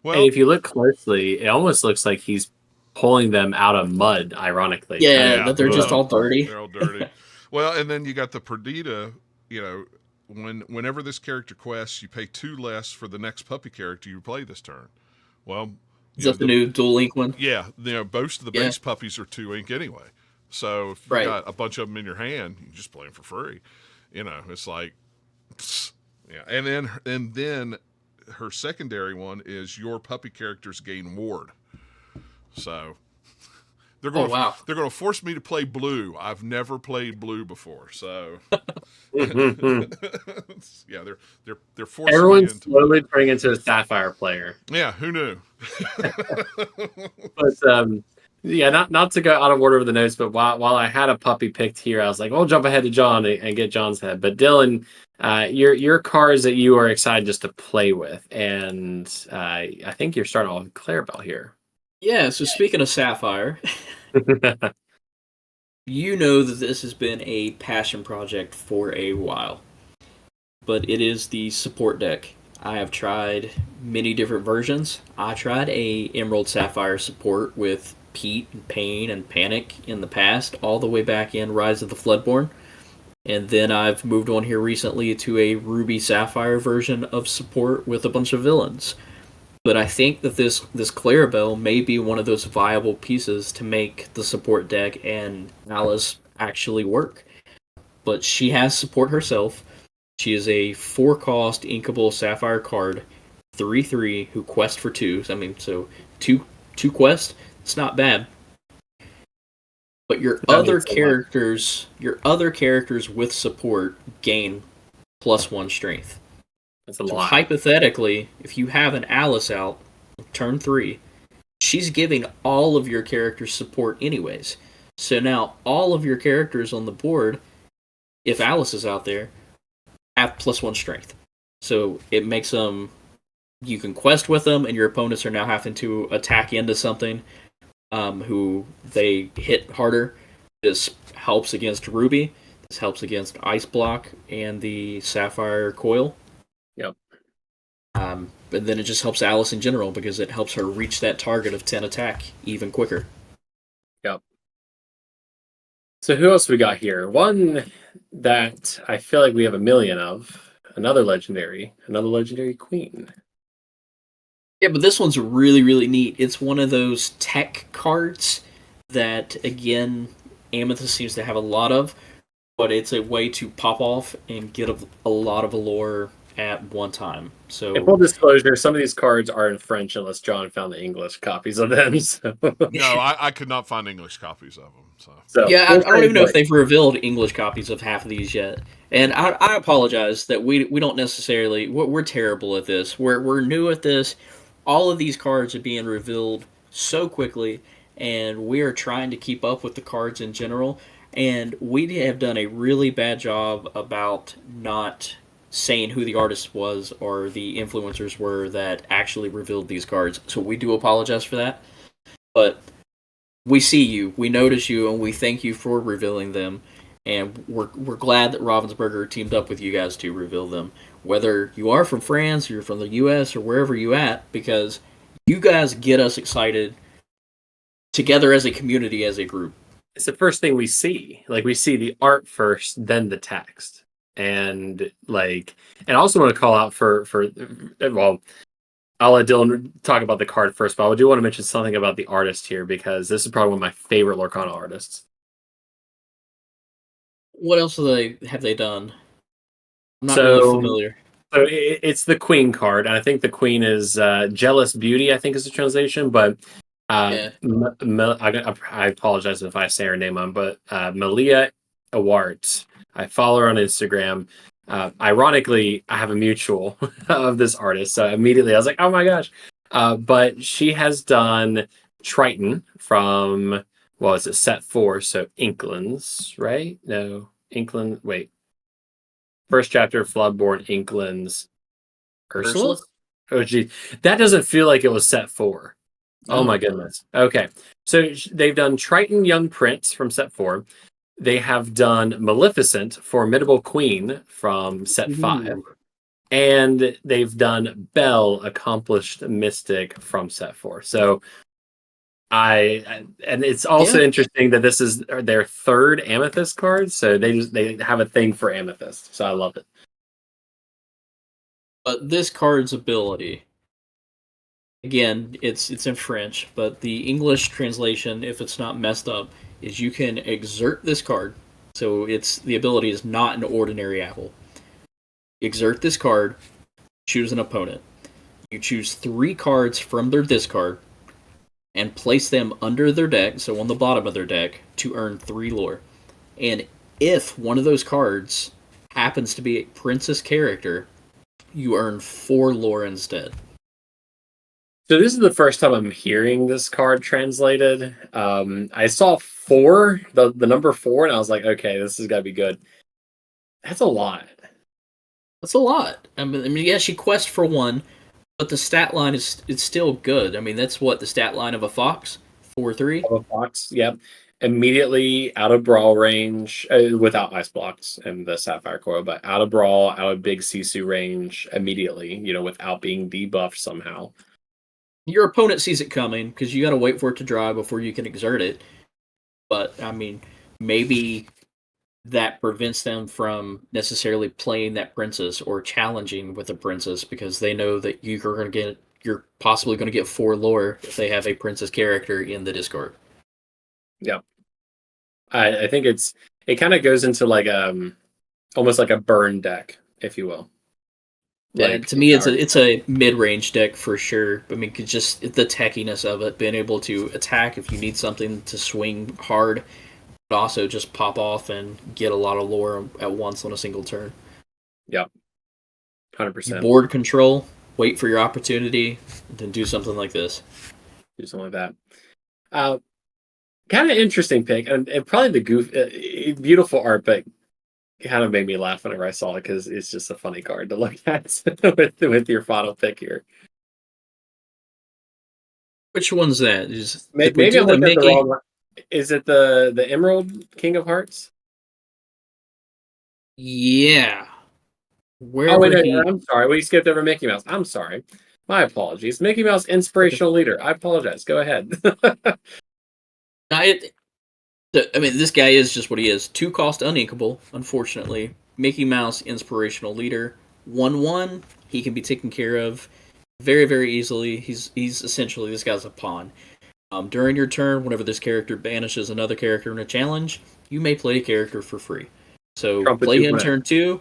Well, and if you look closely, it almost looks like he's pulling them out of mud, ironically. Yeah, that they're just all dirty. They're all dirty. Well, and then you got the Perdita, whenever this character quests, you pay 2 less for the next puppy character you play this turn. Well, is that the new Dual Ink one? Yeah, most of the base puppies are 2 ink anyway. So if you got a bunch of them in your hand, you can just play them for free. It's like, yeah. And then her secondary one is your puppy characters gain ward. So they're going to force me to play blue. I've never played blue before, so yeah, they're forcing everyone's me into slowly turning into a Sapphire player. Yeah, who knew? But yeah, not to go out of order of the notes, but while I had a puppy picked here, I was like, "I'll jump ahead to John and get John's head." But Dylan, your cards that you are excited just to play with, and I think you're starting off with Clarabelle here. Yeah. So speaking of Sapphire, you know that this has been a passion project for a while, but it is the support deck. I have tried many different versions. I tried a Emerald Sapphire support with Pete and Pain and Panic in the past, all the way back in Rise of the Floodborn. And then I've moved on here recently to a Ruby Sapphire version of support with a bunch of villains. But I think that this Clarabelle may be one of those viable pieces to make the support deck and Alice actually work. But she has support herself. She is a 4-cost inkable Sapphire card, 3/3 who quest for 2. I mean, so two quests. It's not bad. But your other characters with support gain +1 strength. That's a lot. Hypothetically, if you have an Alice out, turn 3, she's giving all of your characters support anyways. So now all of your characters on the board, if Alice is out there, have +1 strength. So it makes them, you can quest with them, and your opponents are now having to attack into something who they hit harder. This helps against Ruby. This helps against Ice Block and the Sapphire Coil. Yep. And then it just helps Alice in general because it helps her reach that target of 10 attack even quicker. Yep. So who else we got here? One that I feel like we have a million of. Another legendary queen. Yeah, but this one's really, really neat. It's one of those tech cards that, again, Amethyst seems to have a lot of, but it's a way to pop off and get a lot of allure at one time. So, in full disclosure, some of these cards are in French unless John found the English copies of them. So. No, I could not find English copies of them. So yeah, I don't even know if they've revealed English copies of half of these yet. And I apologize that we don't necessarily, we're terrible at this. We're new at this. All of these cards are being revealed so quickly, and we are trying to keep up with the cards in general. And we have done a really bad job about not saying who the artist was or the influencers were that actually revealed these cards. So we do apologize for that. But we see you, we notice you, and we thank you for revealing them. And we're glad that Ravensberger teamed up with you guys to reveal them. Whether you are from France, or you're from the US, or wherever you at, because you guys get us excited together as a community, as a group. It's the first thing we see. Like, we see the art first, then the text. And I also want to call out for well, I'll let Dylan talk about the card first, but I do want to mention something about the artist here, because this is probably one of my favorite Lorcana artists. What else have they done? I'm not really familiar. So it's the Queen card. I think the Queen is Jealous Beauty, I think is the translation, but I apologize if I say her name wrong, but Malia Awart. I follow her on Instagram. Ironically, I have a mutual of this artist, so immediately I was like, oh my gosh. But she has done Triton from, well, it's a set 4, so Inklings, right? No, Inkland, wait. First chapter, Floodborn, Inklings, Ursula? Oh, geez. That doesn't feel like it was set 4. Oh my goodness. Okay. So they've done Triton Young Prince from set 4. They have done Maleficent, Formidable Queen from set 5. and they've done Bell, Accomplished Mystic from set 4. So and it's also interesting that this is their third Amethyst card, so they have a thing for Amethyst. So I love it. But this card's ability, again, it's in French, but the English translation, if it's not messed up, is you can exert this card. So the ability is not an ordinary apple. Exert this card, choose an opponent. You choose 3 cards from their discard and place them under their deck, so on the bottom of their deck, to earn 3 lore. And if one of those cards happens to be a princess character, you earn 4 lore instead. So this is the first time I'm hearing this card translated. I saw 4, the number 4, and I was like, okay, this has got to be good. That's a lot. That's a lot. I mean, yeah, she quests for 1, but the stat line is still good. I mean, that's what the stat line of a fox, 4/3. Of a fox, yep. Immediately out of brawl range, without ice blocks and the Sapphire coil, but out of brawl, out of big Sisu range immediately. Without being debuffed somehow. Your opponent sees it coming because you got to wait for it to dry before you can exert it. But I mean, maybe that prevents them from necessarily playing that princess or challenging with a princess because they know that you're possibly going to get 4 lore if they have a princess character in the discard. Yeah, I think it kind of goes into like almost like a burn deck, if you will. Yeah, to me, it's a mid-range deck for sure. I mean, just the techiness of it, being able to attack if you need something to swing hard, but also just pop off and get a lot of lore at once on a single turn. Yep, 100%. Board control, wait for your opportunity, then do something like this. Do something like that. Kind of interesting pick, and probably the beautiful art, but kind of made me laugh whenever I saw it because it's just a funny card to look at with your final pick here. Which one's that? Maybe I'm looking at the wrong one. Is it the Emerald King of Hearts? Yeah. I'm sorry. We skipped over Mickey Mouse. I'm sorry. My apologies. Mickey Mouse, inspirational leader. I apologize. Go ahead. I mean, this guy is just what he is. 2 cost uninkable, unfortunately. Mickey Mouse, inspirational leader. 1/1, he can be taken care of very, very easily. He's essentially, this guy's a pawn. During your turn, whenever this character banishes another character in a challenge, you may play a character for free. So play him turn 2,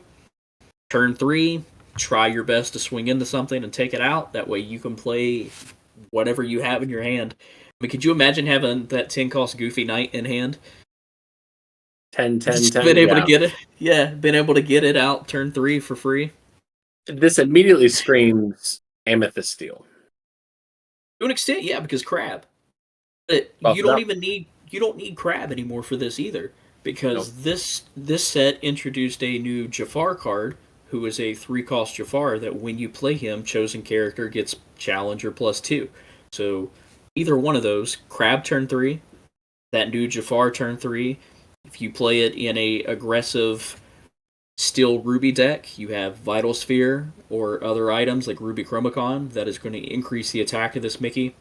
turn 3, try your best to swing into something and take it out. That way you can play whatever you have in your hand. I mean, could you imagine having that 10 cost Goofy Knight in hand? 10. Been able to get it. Yeah, been able to get it out turn 3 for free. This immediately screams Amethyst Steel. To an extent, yeah, because Crab. But you don't need Crab anymore for this either. Because this set introduced a new Jafar card, who is a 3 cost Jafar that when you play him, chosen character gets Challenger +2. So either one of those, Crab turn 3, that new Jafar turn 3. If you play it in a aggressive Steel Ruby deck, you have Vital Sphere or other items like Ruby Chromacon that is going to increase the attack of this Mickey.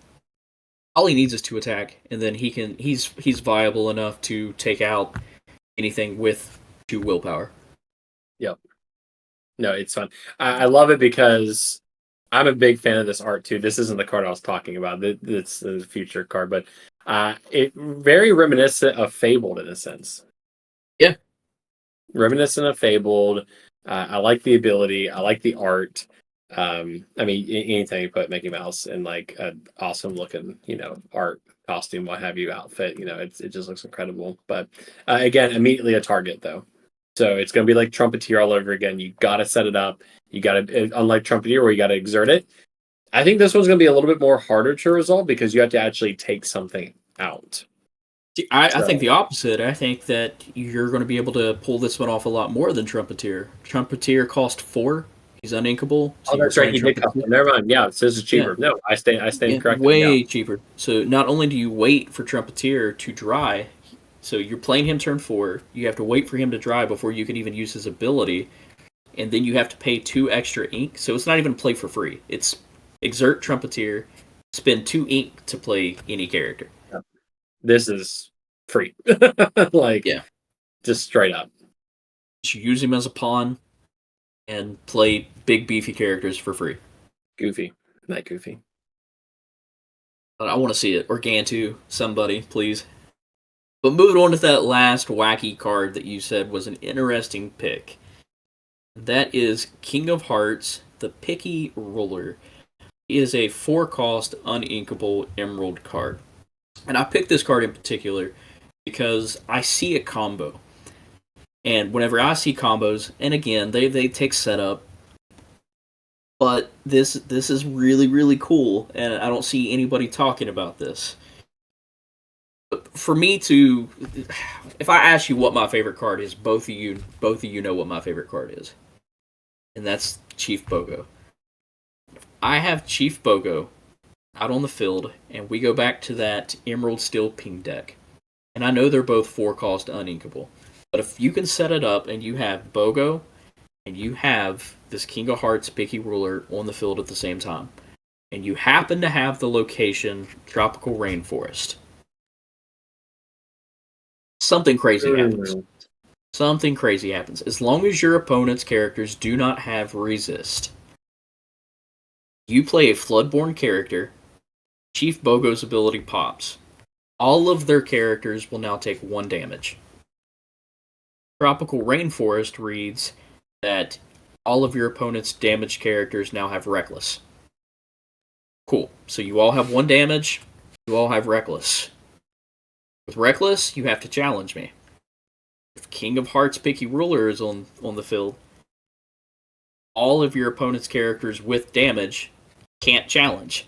All he needs is to attack, and then he's viable enough to take out anything with 2 willpower. Yep. No, it's fun. I love it because I'm a big fan of this art too. This isn't the card I was talking about. It's the future card, but it very reminiscent of Fabled in a sense. Yeah. Reminiscent of Fabled. I like the ability. I like the art. I mean, anytime you put Mickey Mouse in like an awesome looking, art costume, what have you, outfit, it just looks incredible. But again, immediately a target though. So it's going to be like Trumpeteer all over again. You got to set it up. You got to, unlike Trumpeteer where you got to exert it. I think this one's going to be a little bit more harder to resolve because you have to actually take something out. I think the opposite. I think that you're going to be able to pull this one off a lot more than Trumpeteer. Trumpeteer cost 4. He's uninkable. So that's right. He did cost. Never mind. Yeah, so this is cheaper. Yeah. No, I stand corrected. Way cheaper. So not only do you wait for Trumpeteer to dry, so you're playing him turn 4. You have to wait for him to dry before you can even use his ability. and then you have to pay 2 extra ink. So it's not even play for free. It's exert Trumpeteer, spend 2 ink to play any character. This is free. Just straight up. You use him as a pawn and play big beefy characters for free. Goofy. Not goofy. But I want to see it. Or Gantu, somebody, please. But moving on to that last wacky card that you said was an interesting pick. That is King of Hearts, the Picky Ruler. He is a 4-cost uninkable emerald card. And I picked this card in particular because I see a combo. And whenever I see combos, and again, they take setup, but this is really, really cool, and I don't see anybody talking about this. But for me to, if I ask you what my favorite card is, both of you know what my favorite card is, and that's Chief Bogo. I have Chief Bogo out on the field, and we go back to that Emerald Steel Ping deck, and I know they're both 4-cost uninkable. But if you can set it up and you have Bogo and you have this King of Hearts Picky Ruler on the field at the same time, and you happen to have the location Tropical Rainforest, something crazy happens. Something crazy happens. As long as your opponent's characters do not have resist, you play a Floodborn character, Chief Bogo's ability pops. All of their characters will now take 1 damage. Tropical Rainforest reads that all of your opponent's damaged characters now have Reckless. Cool. So you all have 1 damage. You all have Reckless. With Reckless, you have to challenge me. If King of Hearts Picky Ruler is on the field, all of your opponent's characters with damage can't challenge.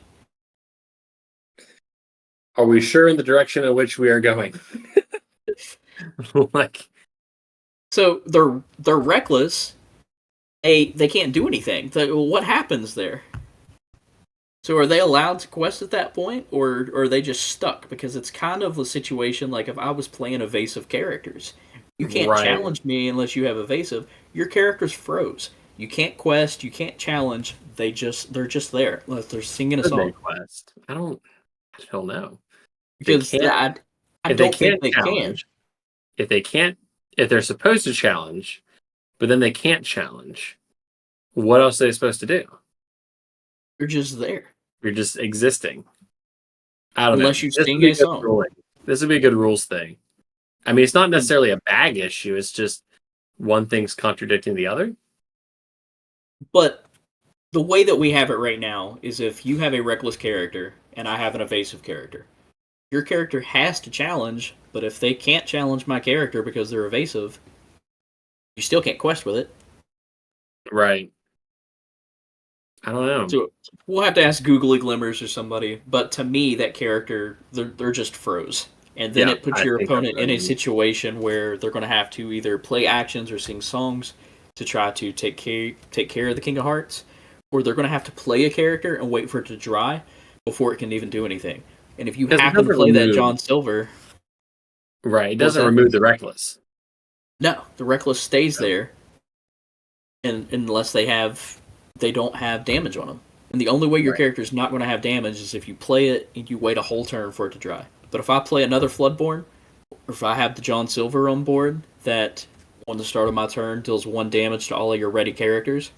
Are we sure in the direction in which we are going? So they're reckless. They can't do anything. What happens there? So are they allowed to quest at that point, or are they just stuck? Because it's kind of a situation like if I was playing evasive characters. You can't challenge me unless you have evasive. Your character's froze. You can't quest, you can't challenge. They're just there. They're singing a song. Quest? I don't know. Because I don't think they can. If they're supposed to challenge, but then they can't challenge, what else are they supposed to do? You're just there. You're just existing. I don't know. Unless you sing a song. This would be a good rules thing. I mean, it's not necessarily a bag issue. It's just one thing's contradicting the other. But the way that we have it right now is if you have a reckless character and I have an evasive character, your character has to challenge, but if they can't challenge my character because they're evasive, you still can't quest with it. Right. I don't know. So we'll have to ask Googly Glimmers or somebody, but to me, that character, they're just froze. And then it puts your opponent in a situation where they're going to have to either play actions or sing songs to try to take care of the King of Hearts, or they're going to have to play a character and wait for it to dry before it can even do anything. And if you happen to play that John Silver... Right, it doesn't remove the Reckless. No, the Reckless stays there unless they don't have damage on them. And the only way your character's not going to have damage is if you play it and you wait a whole turn for it to dry. But if I play another Floodborn, or if I have the John Silver on board that on the start of my turn deals 1 damage to all of your ready characters,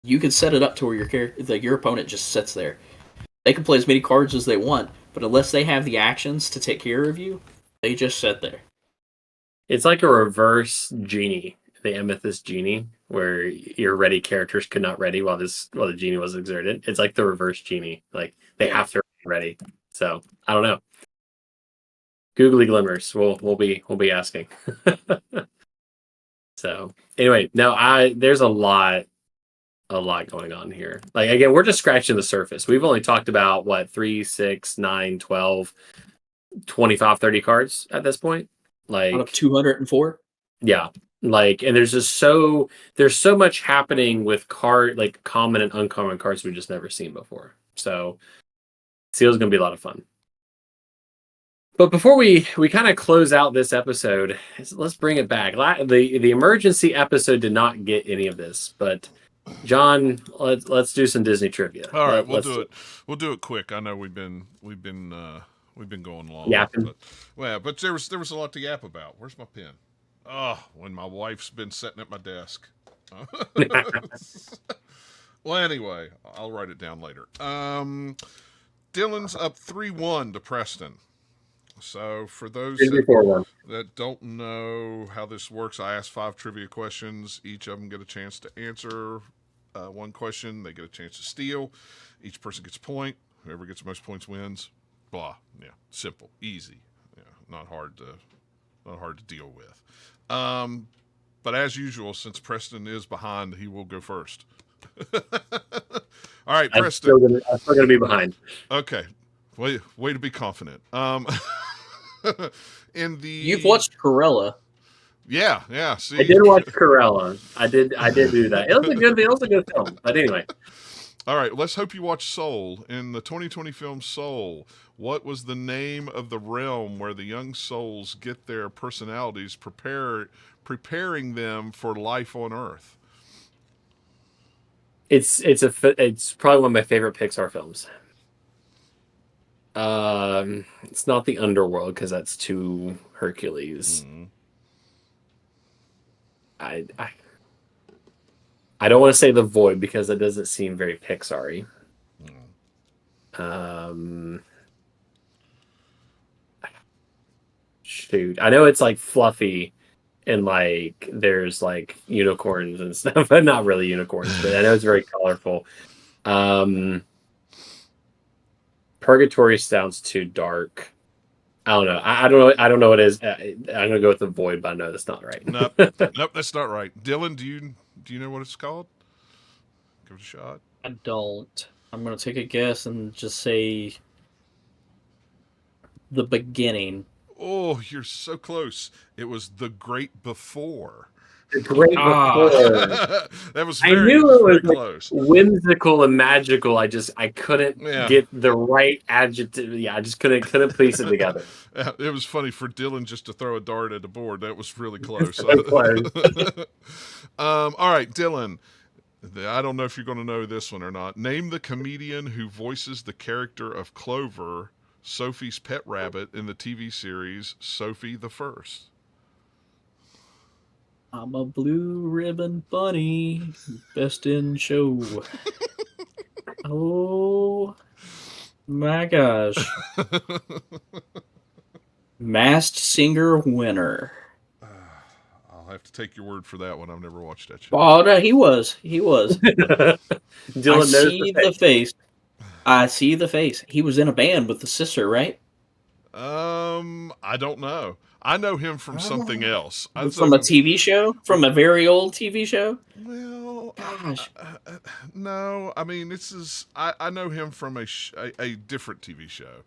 you can set it up to where your opponent just sits there. They can play as many cards as they want, but unless they have the actions to take care of you, they just sit there. It's like a reverse genie, the Amethyst genie, where your ready characters could not ready while the genie was exerted. It's like the reverse genie. Like they have to be ready. So I don't know. Googly Glimmers. We'll be asking. So anyway, no, there's a lot going on here. Like again, we're just scratching the surface. We've only talked about 3, 6, 9, 12, 25, 30 cards at this point. Like out of 204? Yeah. Like, and there's so much happening with common and uncommon cards we've just never seen before. So Seal's gonna be a lot of fun. But before we kind of close out this episode, let's bring it back. The emergency episode did not get any of this, but John, let's do some Disney trivia. All right, we'll do it. We'll do it quick. I know we've been going long. Yapping. But there was a lot to yap about. Where's my pen? Oh, when my wife's been sitting at my desk. Well, anyway, I'll write it down later. Dylan's up 3-1 to Preston. So for those that don't know how this works, I ask 5 trivia questions. Each of them get a chance to answer one question. They get a chance to steal. Each person gets a point. Whoever gets the most points wins. Blah. Yeah, simple, easy. Yeah, not hard to deal with. But as usual, since Preston is behind, he will go first. All right, Preston. I'm still gonna be behind. Okay. Way to be confident. You've watched Cruella. Yeah. See, I did watch Cruella. I did do that. It was a good film. But anyway. All right, let's hope you watch Soul. In the 2020 film Soul, what was the name of the realm where the young souls get their personalities preparing them for life on Earth? It's probably one of my favorite Pixar films. It's not the Underworld because that's too Hercules. Mm-hmm. I don't want to say The Void because it doesn't seem very Pixar-y. Shoot, I know it's like fluffy and like there's like unicorns and stuff, but not really unicorns. But I know it's very colorful. Purgatory sounds too dark. I don't know. I don't know what it is. I'm gonna go with The Void, but I know that's not right. Nope, that's not right. Dylan, do you know what it's called? Give it a shot. I don't. I'm gonna take a guess and just say The Beginning. Oh, you're so close. It was The Great Before. The Great Before. That was I knew it was close. Like whimsical and magical. I couldn't get the right adjective. Yeah, I just couldn't piece it together. It was funny for Dylan just to throw a dart at the board. That was really close. So close. All right, Dylan. I don't know if you're going to know this one or not. Name the comedian who voices the character of Clover, Sophie's pet rabbit, in the TV series Sophie the First. I'm a blue ribbon bunny, best in show. Oh my gosh. Masked Singer winner. I'll have to take your word for that one. I've never watched that show. Oh, no, he was. Dylan the face. I see the face. He was in a band with the sister, right? I don't know. I know him from something else. From a TV show? From a very old TV show? Well, gosh. No. I mean, I know him from a different TV show.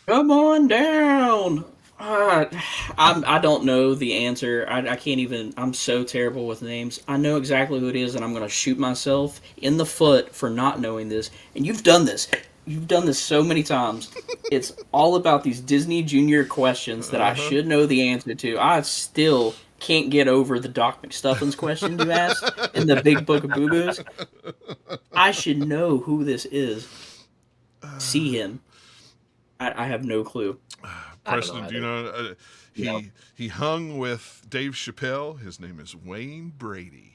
Come on down. I don't know the answer. I can't even. I'm so terrible with names. I know exactly who it is, and I'm going to shoot myself in the foot for not knowing this. And you've done this. You've done this so many times. It's all about these Disney Junior questions that I should know the answer to. I still can't get over the Doc McStuffins question you asked in the Big Book of Boo Boos. I should know who this is. See him. I have no clue. Preston, do you know? He hung with Dave Chappelle. His name is Wayne Brady.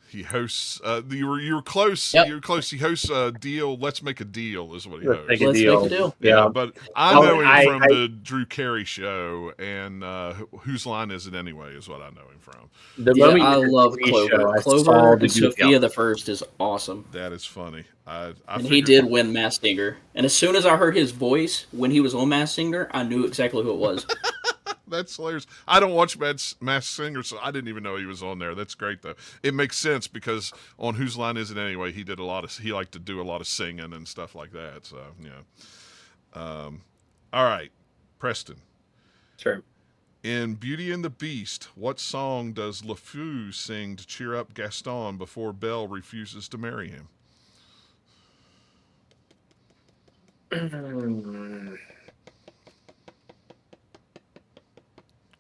He hosts. You were close. Yep. You were close. He hosts a deal. Let's make a deal is what he hosts. Let's make a deal. Yeah, but I know him from the Drew Carey show and Whose Line Is It Anyway is what I know him from. I love Clover. Clover and Sophia the First is awesome. That is funny. And he did win Masked Singer. And as soon as I heard his voice when he was on Masked Singer, I knew exactly who it was. That's hilarious. I don't watch Masked Singer, so I didn't even know he was on there. That's great, though. It makes sense because on Whose Line Is It Anyway, he liked to do a lot of singing and stuff like that. So, yeah. All right, Preston. Sure. In Beauty and the Beast, what song does LeFou sing to cheer up Gaston before Belle refuses to marry him?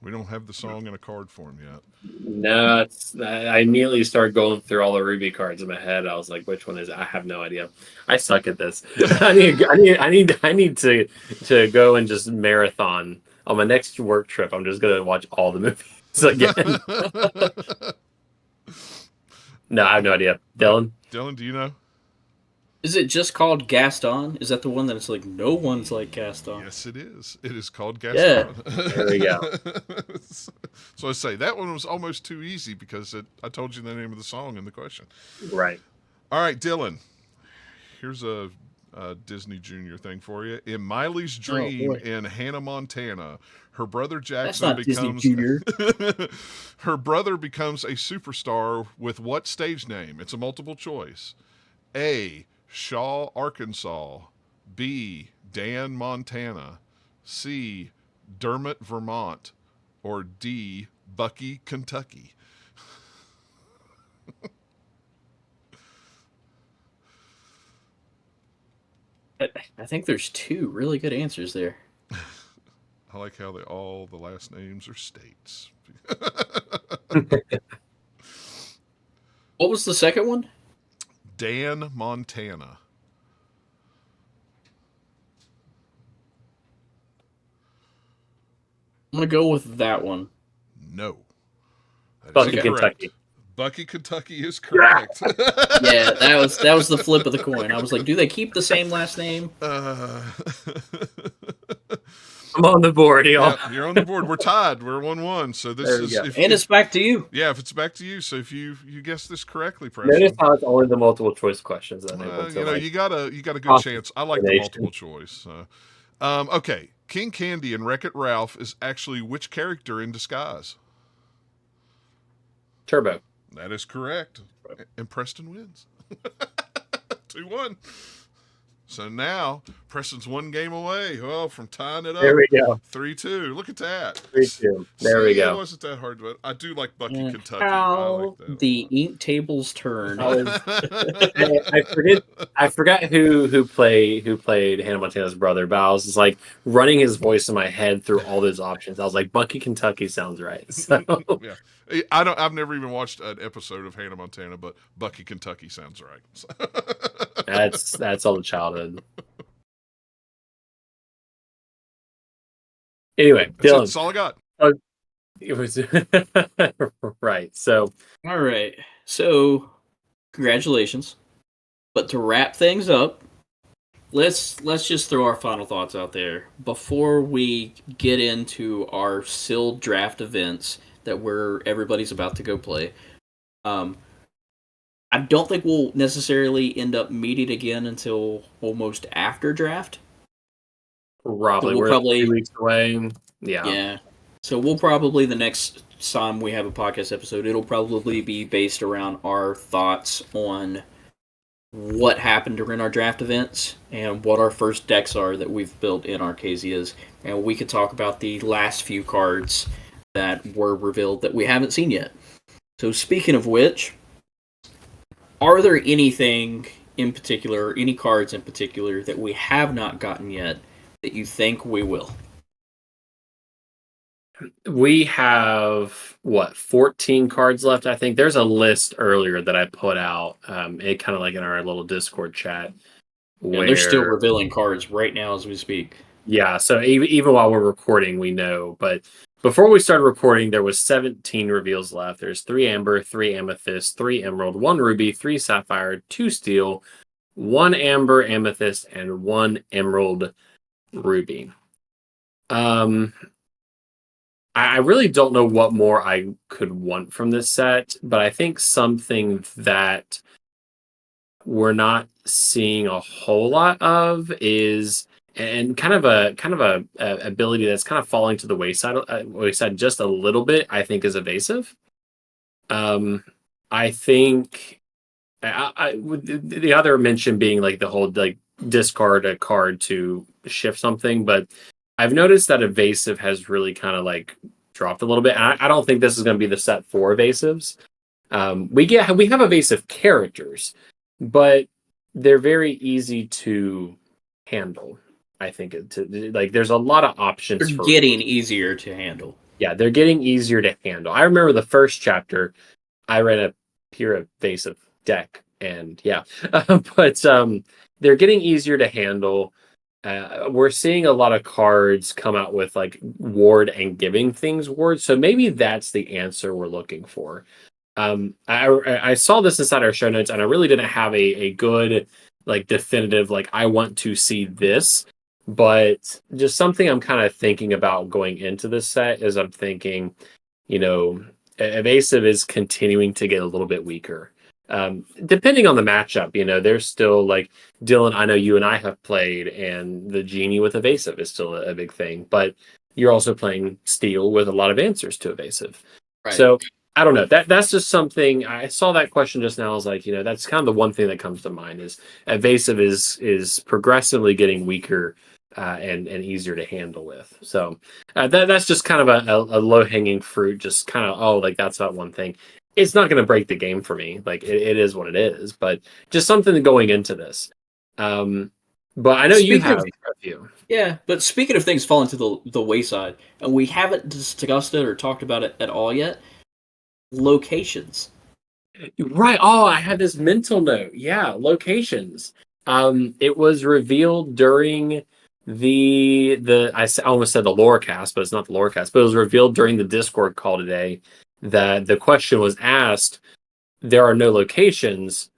We don't have the song in a card form yet. No, I immediately started going through all the Ruby cards in my head. I was like, which one is it? I have no idea. I suck at this. I need to go and just marathon on my next work trip. I'm just gonna watch all the movies again. No, I have no idea. Dylan? Dylan, do you know? Is it just called Gaston? Is that the one that it's like no one's like Gaston? Yes, it is. It is called Gaston. Yeah. There we go. So I say that one was almost too easy because I told you the name of the song in the question. Right. All right, Dylan. Here's a Disney Junior thing for you. In Miley's Dream in Hannah Montana, her brother Jackson becomes her brother becomes a superstar with what stage name? It's a multiple choice. A. Shaw, Arkansas. B. Dan, Montana. C. Dermot, Vermont. Or D. Bucky, Kentucky. I think there's two really good answers there. I like how all the last names are states. What was the second one? Dan, Montana. I'm going to go with that one. No. Bucky, Kentucky. Bucky, Kentucky is correct. Yeah, that was the flip of the coin. I was like, do they keep the same last name? I'm on the board, y'all. Yeah, you're on the board. We're tied. We're 1-1. So this is and it's back to you. Yeah, if it's back to you. So if you guess this correctly, Preston. Notice how it's only the multiple choice questions that you got a good chance. I like the multiple choice. Okay. King Candy in Wreck-It Ralph is actually which character in disguise? Turbo. That is correct. And Preston wins. 2-1. So now, Preston's one game away. Well, from tying it up. There we go. 3-2. Look at that. 3-2. There we go. It wasn't that hard, but I do like Bucky, Kentucky. How I like that the ink tables turn. I forgot who played Hannah Montana's brother, but I was just like running his voice in my head through all those options. I was like, Bucky, Kentucky sounds right. So yeah. I've never even watched an episode of Hannah Montana, but Bucky, Kentucky sounds right. That's all the childhood. Anyway, Dylan. That's all I got. It was right. So all right. So congratulations. But to wrap things up, let's just throw our final thoughts out there before we get into our sealed draft events that everybody's about to go play. I don't think we'll necessarily end up meeting again until almost after draft. Probably. So we're 3 weeks away. Yeah. Yeah. So we'll probably, the next time we have a podcast episode, it'll probably be based around our thoughts on what happened during our draft events and what our first decks are that we've built in Archazias. And we could talk about the last few cards that were revealed that we haven't seen yet. So speaking of which, are there anything in particular, any cards in particular that we have not gotten yet that you think we will? We have 14 cards left. I think there's a list earlier that I put out. It kind of like in our little Discord chat. Yeah, they're still revealing cards right now as we speak. Yeah, so even while we're recording, we know. But before we started recording, there was 17 reveals left. There's 3 Amber, 3 Amethyst, 3 Emerald, 1 Ruby, 3 Sapphire, 2 Steel, 1 Amber, Amethyst, and 1 Emerald Ruby. I really don't know what more I could want from this set, but I think something that we're not seeing a whole lot of is, and kind of a ability that's kind of falling to the wayside just a little bit, I think, is evasive. I think the other mention being like the whole like discard a card to shift something, but I've noticed that evasive has really kind of like dropped a little bit. And I don't think this is going to be the set for evasives. We have evasive characters, but they're very easy to handle. I think there's a lot of options. They're getting easier to handle. Yeah, they're getting easier to handle. I remember the first chapter, I ran a pure evasive deck, and yeah, but they're getting easier to handle. We're seeing a lot of cards come out with like ward and giving things ward, so maybe that's the answer we're looking for. I saw this inside our show notes, and I really didn't have a good, like, definitive, like, I want to see this, but just something I'm kind of thinking about going into this set is I'm thinking, you know, evasive is continuing to get a little bit weaker. Depending on the matchup, there's still like Dylan. I know you and I have played, and the genie with evasive is still a big thing, but you're also playing steel with a lot of answers to evasive. Right. So I don't know. That's just something I saw that question just now. I was like, that's kind of the one thing that comes to mind is evasive is progressively getting weaker and easier to handle with. So that's just kind of a low hanging fruit. Just kind of like that's that one thing. It's not going to break the game for me. Like it is what it is. But just something going into this. But I know you have a few. Yeah, but speaking of things falling to the wayside, and we haven't discussed it or talked about it at all yet. Locations. Right. Oh, I had this mental note. Yeah, locations. It was revealed during I almost said the lore cast, but it's not the lore cast. But it was revealed during the Discord call today that the question was asked. There are no locations.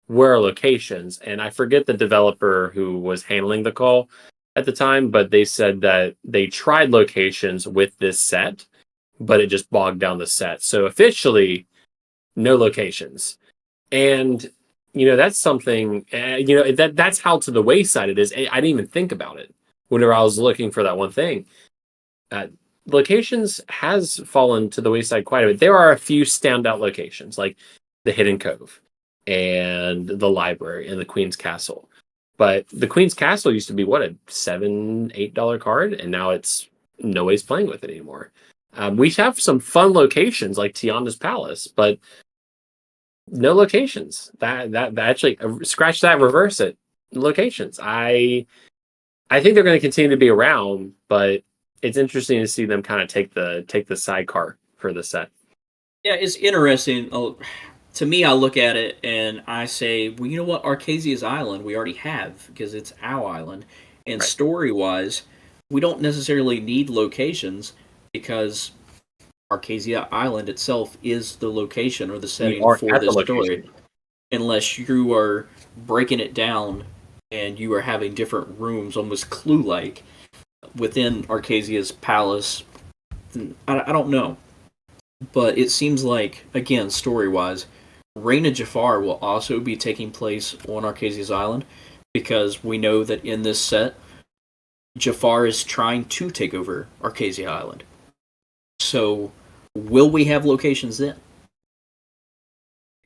Where are locations? And I forget the developer who was handling the call at the time, but they said that they tried locations with this set, but it just bogged down the set. So officially, no locations. And that's something. That's how to the wayside it is. I didn't even think about it whenever I was looking for that one thing. Locations has fallen to the wayside quite a bit. There are a few standout locations, like the Hidden Cove and the library and the Queen's Castle. But the Queen's Castle used to be what, a $7-8 card, and now it's nobody's playing with it anymore. We have some fun locations like Tiana's Palace, but no locations. That actually scratch that, reverse it. Locations. I think they're going to continue to be around, but it's interesting to see them kind of take the sidecar for the set. Yeah, it's interesting. To me, I look at it and I say, well, you know what? Archazia's Island we already have because it's our island, and right. Story-wise, we don't necessarily need locations because Archazia Island itself is the location or the setting for this story. Unless you are breaking it down and you are having different rooms, almost Clue-like, within Archazia's palace. I don't know. But it seems like, again, story-wise, Reign of Jafar will also be taking place on Archazia's Island because we know that in this set, Jafar is trying to take over Archazia Island. So, will we have locations then?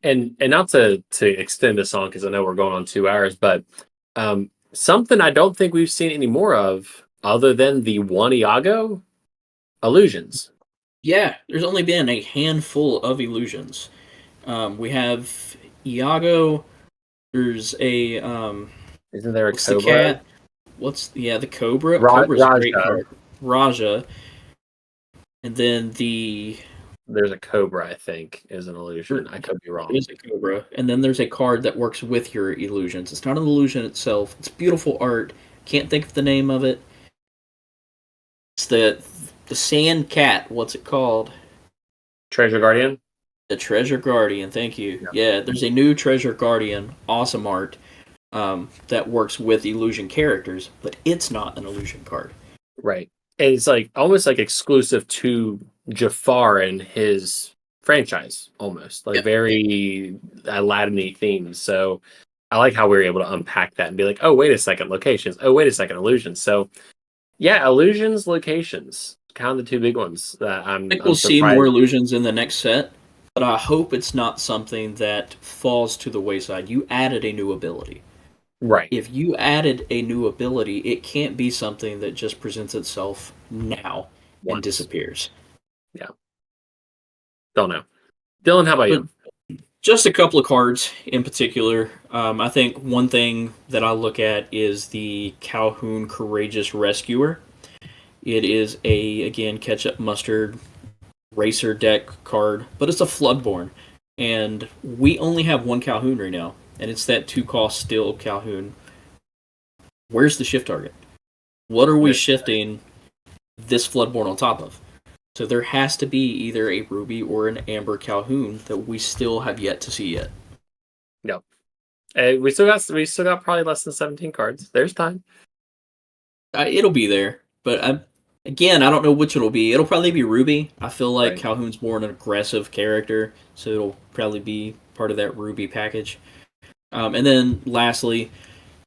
And not to extend this on because I know we're going on 2 hours, but something I don't think we've seen any more of other than the one Iago, illusions. Yeah, there's only been a handful of illusions. We have Iago. There's a isn't there a Cobra? The cat? The Cobra? Cobra's a great card. Raja. And then there's a Cobra, I think, is an illusion. I could be wrong. There's a Cobra. And then there's a card that works with your illusions. It's not an illusion itself. It's beautiful art. Can't think of the name of it. It's the sand cat. What's it called? Treasure Guardian? The Treasure Guardian, thank you. Yeah, there's a new Treasure Guardian, awesome art, that works with illusion characters, but it's not an illusion card. Right. And it's like almost like exclusive to Jafar and his franchise, almost. Like very Aladdin-y themes. So I like how we were able to unpack that and be like, oh, wait a second, locations. Oh, wait a second, illusions. So yeah, illusions, locations. Kind of the two big ones that I think we'll see more illusions in the next set. But I hope it's not something that falls to the wayside. You added a new ability. Right. If you added a new ability, it can't be something that just presents itself now and disappears. Yeah. Don't know. Dylan, how about you? Just a couple of cards in particular. I think one thing that I look at is the Calhoun Courageous Rescuer. It is again, ketchup mustard racer deck card, but it's a Floodborn. And we only have one Calhoun right now, and it's that 2-cost steel Calhoun. Where's the shift target? What are we shifting this Floodborn on top of? So there has to be either a Ruby or an Amber Calhoun that we still have yet to see yet. Yep. We still got probably less than 17 cards. There's time. It'll be there, but again, I don't know which it'll be. It'll probably be Ruby. I feel like Right. Calhoun's more an aggressive character, so it'll probably be part of that Ruby package. And then lastly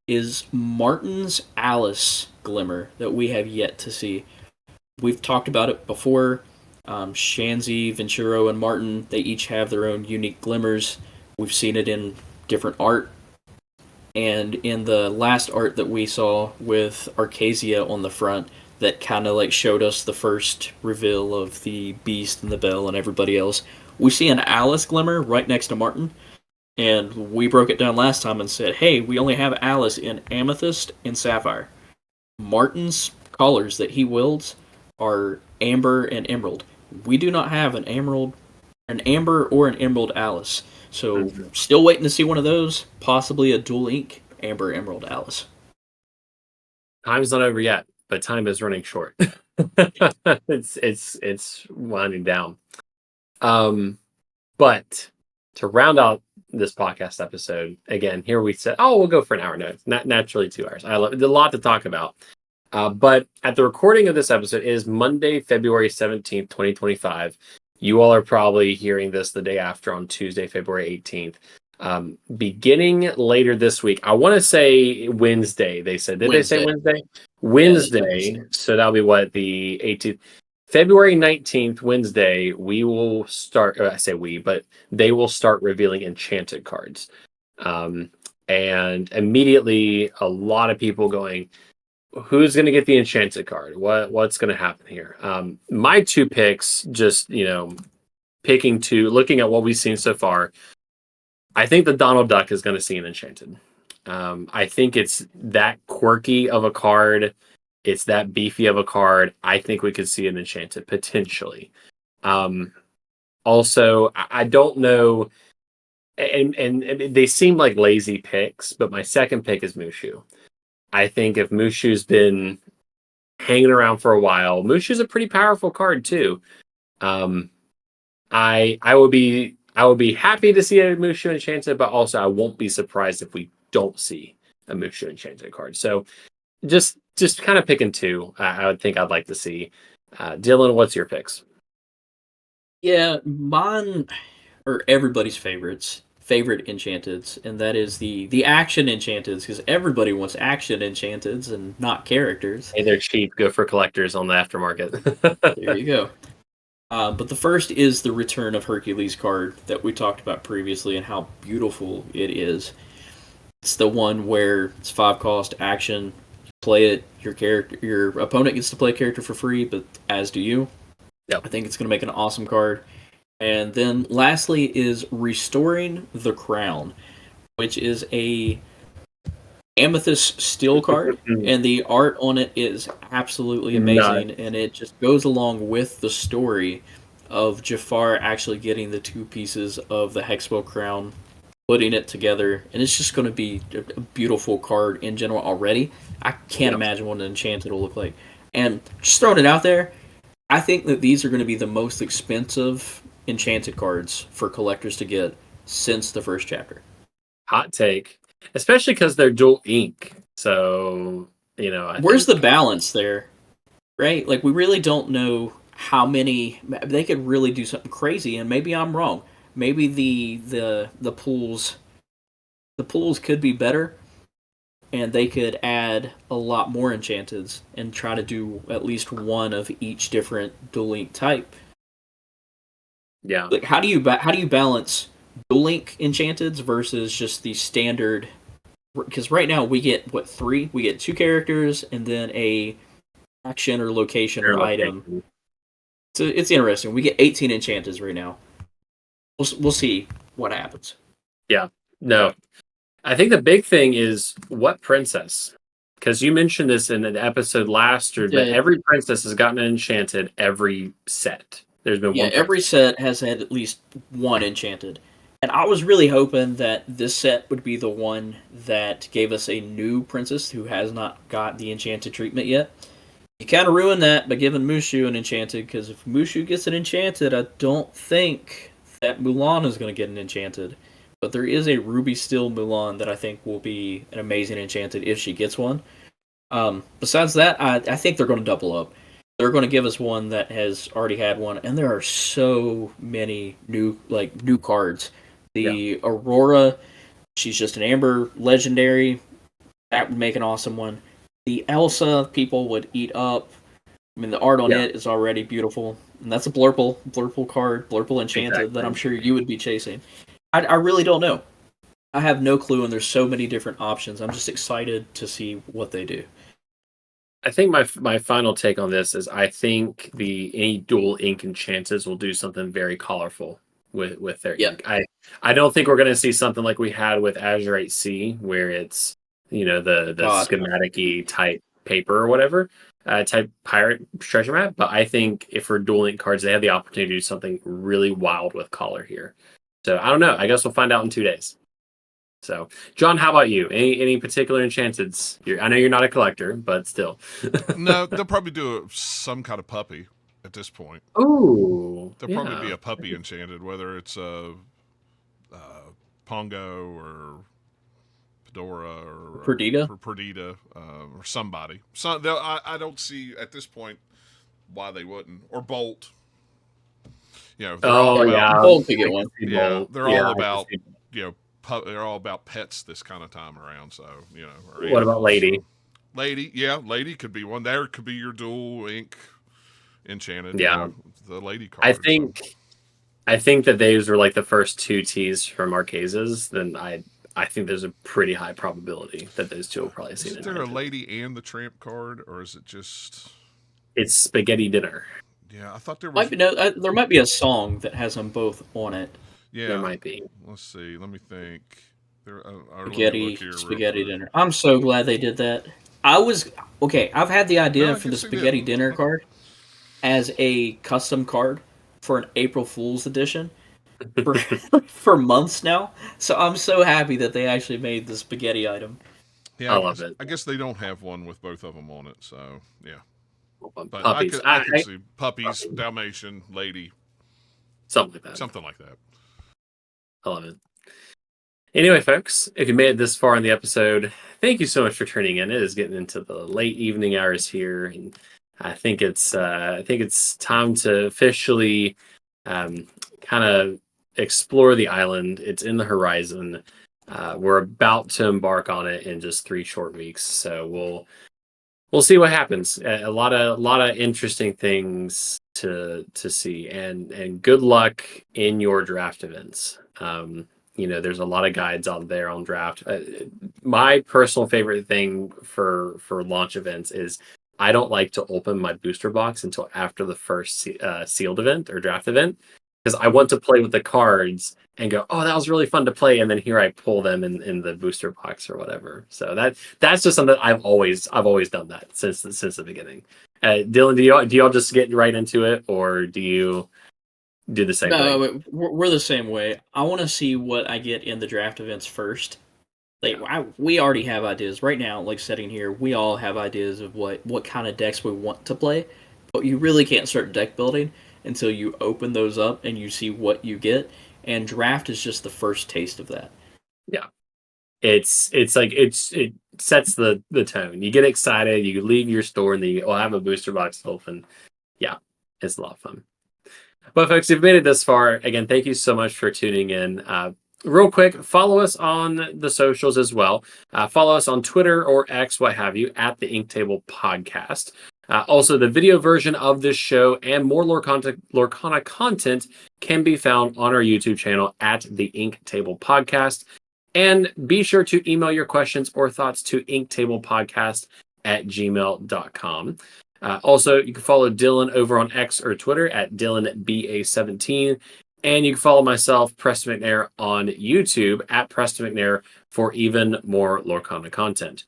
is Martin's Alice Glimmer that we have yet to see. We've talked about it before. Shanzi, Venturo, and Martin, they each have their own unique glimmers. We've seen it in different art. And in the last art that we saw with Archazia on the front, that kind of like showed us the first reveal of the Beast and the Bell and everybody else, we see an Alice Glimmer right next to Martin. And we broke it down last time and said, hey, we only have Alice in Amethyst and Sapphire. Martin's colors that he wields are Amber and Emerald. We do not have an Amber or an Emerald Alice. So still waiting to see one of those, possibly a dual ink Amber Emerald Alice. Time's not over yet, but time is running short. It's winding down. But to round out this podcast episode, again, here we said, we'll go for an hour. No, not naturally 2 hours. There's a lot to talk about. But at the recording of this episode is Monday, February 17th, 2025. You all are probably hearing this the day after on Tuesday, February 18th. Beginning later this week, I want to say Wednesday, they said. Did Wednesday. They say Wednesday? Wednesday. Yeah, so that'll be what, the 18th? February 19th, Wednesday, we will start, I say we, but they will start revealing Enchanted cards. And immediately, a lot of people going, who's going to get the Enchanted card? What's going to happen here? My 2 picks, just, picking 2, looking at what we've seen so far, I think the Donald Duck is going to see an Enchanted. I think it's that quirky of a card. It's that beefy of a card. I think we could see an Enchanted, potentially. Also, I don't know, and they seem like lazy picks, but my second pick is Mushu. I think if Mushu's been hanging around for a while, Mushu's a pretty powerful card too. I would be happy to see a Mushu Enchanted, but also I won't be surprised if we don't see a Mushu Enchanted card. So just kind of picking 2. I would think I'd like to see. Dylan, what's your picks? Yeah, mine are everybody's favorite Enchanteds, and that is the action Enchanteds, because everybody wants action Enchanteds and not characters. Hey, they're cheap. Go for collectors on the aftermarket. There you go. But the first is the Return of Hercules card that we talked about previously and how beautiful it is. It's the one where it's 5-cost action. Play it, your opponent gets to play a character for free, but as do you. Yep. I think it's going to make an awesome card. And then lastly is Restoring the Crown, which is a Amethyst steel card, and the art on it is absolutely amazing, and it just goes along with the story of Jafar actually getting the 2 pieces of the Hexwell crown, putting it together, and it's just going to be a beautiful card in general already. I can't imagine what an Enchanted will look like. And just throwing it out there, I think that these are going to be the most expensive Enchanted cards for collectors to get since the first chapter. Hot take. Especially because they're dual ink. So, where's the balance there? Right? Like, we really don't know how many. They could really do something crazy, and maybe I'm wrong. Maybe the pools could be better, and they could add a lot more Enchanteds and try to do at least one of each different dual ink type. Yeah. Like, how do you balance dual ink Enchanteds versus just the standard? Because right now we get 3? We get 2 characters and then a action or location or item. So it's interesting. We get 18 Enchanteds right now. We'll see what happens. Yeah. No. I think the big thing is what princess. because you mentioned this in an episode last year, but every princess has gotten an enchanted every set. There's been one. Every set has had at least one enchanted. And I was really hoping that this set would be the one that gave us a new princess who has not got the enchanted treatment yet. You kind of ruined that by giving Mushu an enchanted, because if Mushu gets an enchanted, I don't think that Mulan is going to get an enchanted. But there is a Ruby Steel Mulan that I think will be an amazing enchanted if she gets one. Besides that, I think they're going to double up. They're going to give us one that has already had one, and there are so many new cards. The Aurora, she's just an Amber Legendary. That would make an awesome one. The Elsa, people would eat up. I mean, the art on it is already beautiful. And that's a Blurple card, Blurple Enchanted, that I'm sure you would be chasing. I really don't know. I have no clue, and there's so many different options. I'm just excited to see what they do. I think my final take on this is I think any dual ink enchanters will do something very colorful with their ink. I don't think we're going to see something like we had with Azurite Sea, where it's the schematic-y type paper or whatever, type pirate treasure map. But I think if we're dual ink cards, they have the opportunity to do something really wild with color here. So I don't know. I guess we'll find out in 2 days. So, John, how about you? Any particular enchanteds? I know you're not a collector, but still. No, they'll probably do some kind of puppy at this point. Ooh, there'll probably be a puppy enchanted, whether it's a Pongo or Fedora or Perdita or somebody. I don't see at this point why they wouldn't, or Bolt. Bolt could get one. Yeah, they're all about they're all about pets this kind of time around. So what about Lady? Lady could be one. There could be your dual ink enchanted. Yeah, the Lady card. I think that those were like the first two T's from Archazia's. Then I think there's a pretty high probability that those two will probably see it. Is there a Lady and the Tramp card, or is it just? It's Spaghetti Dinner. Yeah, I thought there was. There might be a song that has them both on it. Yeah, there might be. Let's see. Let me think. Spaghetti Dinner. I'm so glad they did that. I've had the idea for the Spaghetti Dinner card as a custom card for an April Fool's edition for months now. So I'm so happy that they actually made the spaghetti item. Yeah, I love it. I guess they don't have one with both of them on it. So yeah. But Puppies. I could see Puppies, Dalmatian, Lady. Something like that. I love it. Anyway, folks, if you made it this far in the episode, thank you so much for tuning in. It is getting into the late evening hours here, and I think it's time to officially kind of explore the island. It's in the horizon. We're about to embark on it in just 3 short weeks, so we'll see what happens. A lot of interesting things to see, and good luck in your draft events. There's a lot of guides out there on draft. My personal favorite thing for launch events is I don't like to open my booster box until after the first sealed event or draft event, because I want to play with the cards and go, oh, that was really fun to play, and then here I pull them in the booster box or whatever. So that's just something I've always done that since the beginning. Dylan, do y'all just get right into it, or do you do the same way? No, we're the same way. I want to see what I get in the draft events first. We already have ideas right now. Like sitting here, we all have ideas of what kind of decks we want to play, but you really can't start deck building until you open those up and you see what you get. And draft is just the first taste of that. Yeah, it sets the tone. You get excited, you leave your store, and then you'll have a booster box open. Yeah, it's a lot of fun. But folks, if you've made it this far, again, thank you so much for tuning in. Real quick, follow us on the socials as well. Follow us on Twitter or X, what have you, at the Ink Table Podcast. Also, the video version of this show and more Lorcana content can be found on our YouTube channel at the Ink Table Podcast. And be sure to email your questions or thoughts to inktablepodcast@gmail.com. Also, you can follow Dylan over on X or Twitter at DylanBA17. And you can follow myself, Preston McNair, on YouTube at Preston McNair for even more Lorcana content.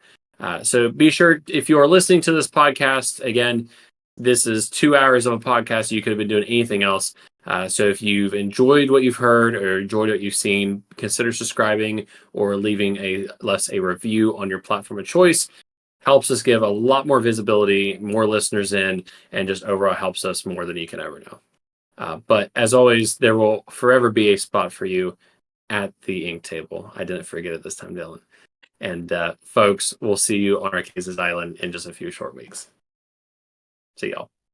So be sure, if you are listening to this podcast, again, this is 2 hours of a podcast. You could have been doing anything else. So if you've enjoyed what you've heard or enjoyed what you've seen, consider subscribing or leaving a review on your platform of choice. Helps us give a lot more visibility, more listeners in, and just overall helps us more than you can ever know. But as always, there will forever be a spot for you at the ink table. I didn't forget it this time, Dylan. And folks, we'll see you on Archazia's Island in just a few short weeks. See y'all.